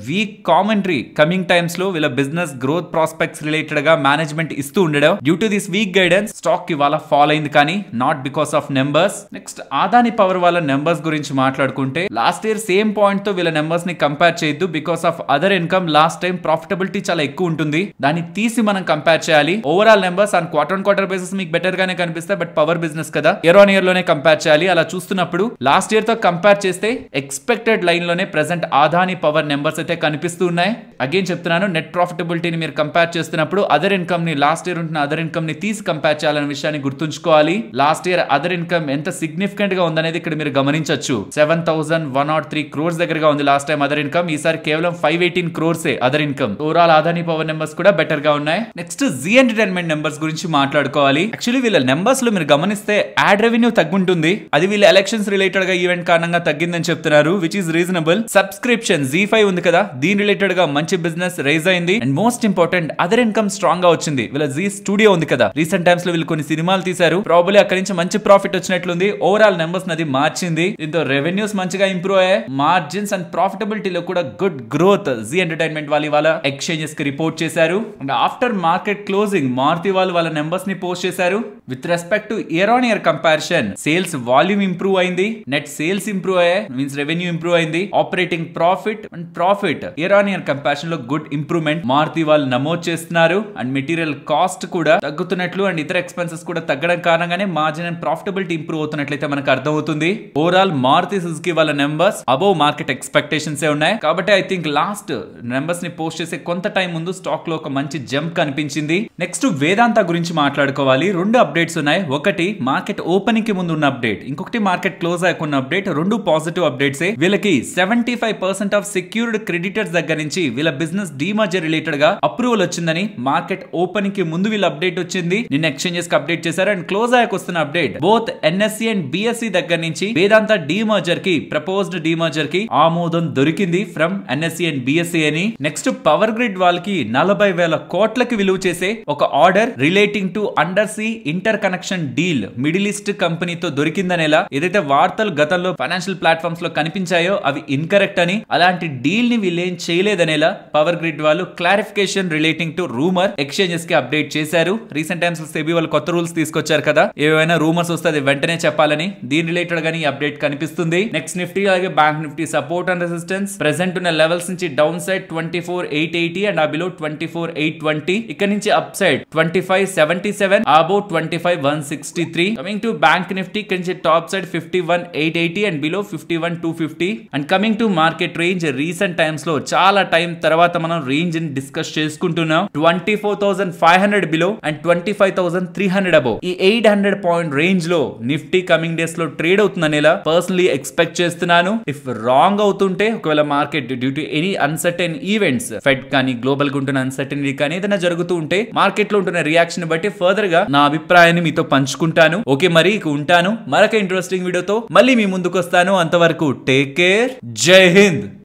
week commentary coming times లో వీళ్ళ బిజినెస్ గ్రోత్ ప్రాస్పెక్ట్స్ రిలేటెడ్ గా మేనేజ్మెంట్ ఇస్తూ ఉండడం. Due to this week guidance stock ఇవాళ ఫాల్ అయింది, కానీ not because of numbers. Next Adani power వాళ్ళ నెంబర్స్ గురించి మాట్లాడుకుంటే లాస్ట్ ఇయర్ సేమ్ పాయింట్ తో వీళ్ళ నెంబర్స్ ని కంపేర్ చేయొద్దు. Because of other income last time profitability చాలా ఎక్కువ ఉంటుంది, దాన్ని తీసి మనం కంపేర్ చేయాలి. Overall numbers on quarter basis మీకు బెటర్ గానే కనిపిస్తాయి, బట్ పవర్ బిజినెస్ కదా, ఇయర్ ఆన్ ఇయర్ లోనే కంపేర్ చేయాలి. అలా చూస్తున్నప్పుడు లాస్ట్ ఇయర్ తో కంపేర్ చేస్తే ఎక్స్పెక్టెడ్ లైన్ లోనే ప్రెసెంట్ అదాని పవర్ నెంబర్స్ అయితే కనిపిస్తూ ఉన్నాయి. అగైన్ చెప్తున్నాను, నెట్ ప్రాఫిటబిలిటీని మీరు కంపేర్ చేస్తున్నప్పుడు అదర్ ఇన్కమ్ ని లాస్ట్ ఇయర్ ఉంటున్న అదర్ ఇన్కమ్ ని తీసి కంపేర్ చేయాలనే విషయాన్ని గుర్తుంచుకోవాలి. లాస్ట్ ఇయర్ అదర్ ఇన్కమ్ ఎంత సిగ్నిఫికెంట్ గా ఉందనేది ఇక్కడ మీరు గమనించొచ్చు. 7,103 crores దగ్గరగా ఉంది లాస్ట్ టైం అదర్ ఇన్కమ్. ఈసారి కేవలం 518 crores other income. Overall Adani power numbers కూడా బెటర్ గా ఉన్నాయి. నెక్స్ట్ జీ ఎంటర్టైన్మెంట్ నెంబర్స్ గురించి మాట్లాడుకోవాలి. యాక్చువల్లీ వీళ్ళ నెంబర్స్ లో మీరు గమనిస్తే యాడ్ రెవెన్యూ తగ్గుంటుంది, అది వీళ్ళ ఎలక్షన్స్ రిలేటెడ్ గా ఈవెంట్ కారణంగా తగ్గిందని చెప్తున్నారు, which is reasonable. Subscription Z5 ఉంది కదా, దీని రిలేటెడ్ గా మంచి బిజినెస్ రైజ్ అయింది. And most important other income strong గా వచ్చింది. వీళ్ళ జీ స్టూడియో ఉంది కదా, రీసెంట్ టైమ్స్ లో వీళ్ళు కొన్ని సినిమాలు తీశారు, ప్రాబబ్లీ అక్కడి నుంచి మంచి ప్రాఫిట్ వచ్చినట్లుంది. ఓవరాల్ నెంబర్స్ నది మార్చింది. దీంతో రెవెన్యూస్ మంచిగా ఇంప్రూవ్ అయ్యాయి, మార్జిన్స్ అండ్ ప్రాఫిటబిలిటీలో కూడా గుడ్ గ్రోత్ జీ ఎంటర్టైన్మెంట్ వాళ్ళు ఇవాళ ఎక్స్చేంజెస్ కి రిపోర్ట్ చేశారు. And after market closing Maruti వాళ్ళు వాళ్ళ నెంబర్స్ ని పోస్ట్ చేశారు. With respect to year on year comparison sales volume improve అయింది, నెట్ సేల్స్ ఇంప్రూవ్ అయ్యాయి, మీన్స్ రెవెన్యూ ఇంప్రూవ్ అయింది. Operating profit and profit year on year comparison లో good improvement Maruti వాళ్ళు నమోదు చేస్తున్నారు. అండ్ మెటీరియల్ కాస్ట్ కూడా తగ్గుతున్నట్లు అండ్ ఇతర ఎక్స్పెన్సెస్ కూడా తగ్గడం కారణంగానే మార్జిన్ అండ్ ప్రాఫిటబిలిటీ ఇంప్రూవ్ అవుతున్నట్లయితే మనకు అర్థమవుతుంది. ఓవరాల్ మారుతి సుజుకి వాళ్ళ నెంబర్స్ అబోవ్ మార్కెట్ ఎక్స్పెక్టేషన్స్ ఉన్నాయి. కాబట్టి ఐ థింక్ లాస్ట్ నెంబర్స్ ని పోస్ట్ చేసే కొంత టైం ముందు స్టాక్ లో ఒక మంచి జంప్ కనిపించింది. నెక్స్ట్ వేదాంత గురించి మాట్లాడుకోవాలి. 2 అప్డేట్స్ ఉన్నాయి. ఒకటి మార్కెట్ ఓపెనింగ్ కి ముందు ఉన్న అప్డేట్, ఇంకొకటి మార్కెట్ క్లోజ్ అయ్యాకున్న అప్డేట్. 2 positive updates. వీళ్ళకి 75% ఆఫ్ సెక్యూర్డ్ క్రెడిటర్స్ దగ్గర నుంచి వీళ్ళ బిజినెస్ డీమర్జర్ రిలేటెడ్ గా అప్రూవల్ వచ్చిందని మార్కెట్ ఓపెనింగ్ కి ముందు వీళ్ళ అప్డేట్ వచ్చింది. నిన్న ఎక్స్చేంజెస్ కి అప్డేట్ చేశారు. అండ్ క్లోజ్ అయ్యాక వస్తున్న update both NSE and BSE దగ్గర నుంచి వేదాంత డీమర్జర్ కి ప్రపోజ్డ్ డీమర్జర్ కి ఆమోదం దొరికింది ఫ్రమ్ NSE అండ్ BSE అని. నెక్స్ట్ పవర్ గ్రిడ్ వాళ్ళకి 40,000 కోట్లకి విలువ చేసే ఒక order relating to under see inter connection deal middle east కంపెనీతో దొరికిందనేలా ఏదైతే వార్తలు గతంలో ఫైనాన్షియల్ ప్లాట్ఫామ్స్ లో కనిపించాయో అవి ఇన్కరెక్ట్ అని, అలాంటి డీల్ ని వీళ్ళేం చేయలేదనేలా పవర్ గ్రిడ్ వాళ్ళు clarification relating to rumour exchanges కి అప్డేట్ చేశారు. రీసెంట్ టైమ్స్ సెబీ వాళ్ళు కొత్త రూల్స్ తీసుకొచ్చారు కదా, ఏవైనా రూమర్స్ వస్తే అది వెంటనే చెప్పాలని. దీని రిలేటెడ్ గానీ అప్డేట్ కనిపిస్తుంది. నెక్స్ట్ నిఫ్టీ అలాగే bank Nifty support and resistance present ఉన్న లెవెల్స్ నుంచి డౌన్ సైడ్ 24,880 అండ్ బిలో 24,820. ఇక్కడ నుంచి up side 25,77 above 25,163. Coming to bank Nifty ఇక్కడ నుంచి top side 51,880 and below 51,250. And coming to market range recent times లో చాలా time తర్వాత మనం రేంజ్ ని డిస్కస్ చేసుకుంటున్నాం. 24,500 బిలో అండ్ 25,300 అబౌవ్. ఈ 800 పాయింట్ రేంజ్ లో నిఫ్టీ కమింగ్ డేస్ లో ట్రేడ్ అవుతుందనేలా పర్సనలీ ఎక్స్పెక్ట్ చేస్తున్నాను. ఇఫ్ రాంగ్ అవుతుంటే ఒకవేళ market due to any uncertain events, fed కానీ గ్లోబల్ గా ఉంటున్న అన్సర్టెనిటీ కానీ ఏదైనా జరుగుతూ ఉంటే మార్కెట్ లో ఉంటున్న రియాక్షన్ బట్టి ఫర్దర్ గా నా అభిప్రాయాన్ని మీతో పంచుకుంటాను. ఓకే, మరి ఉంటాను. మరొక ఇంట్రెస్టింగ్ వీడియోతో మళ్ళీ మీ ముందుకు వస్తాను. అంతవరకు టేక్ కేర్. జై హింద్.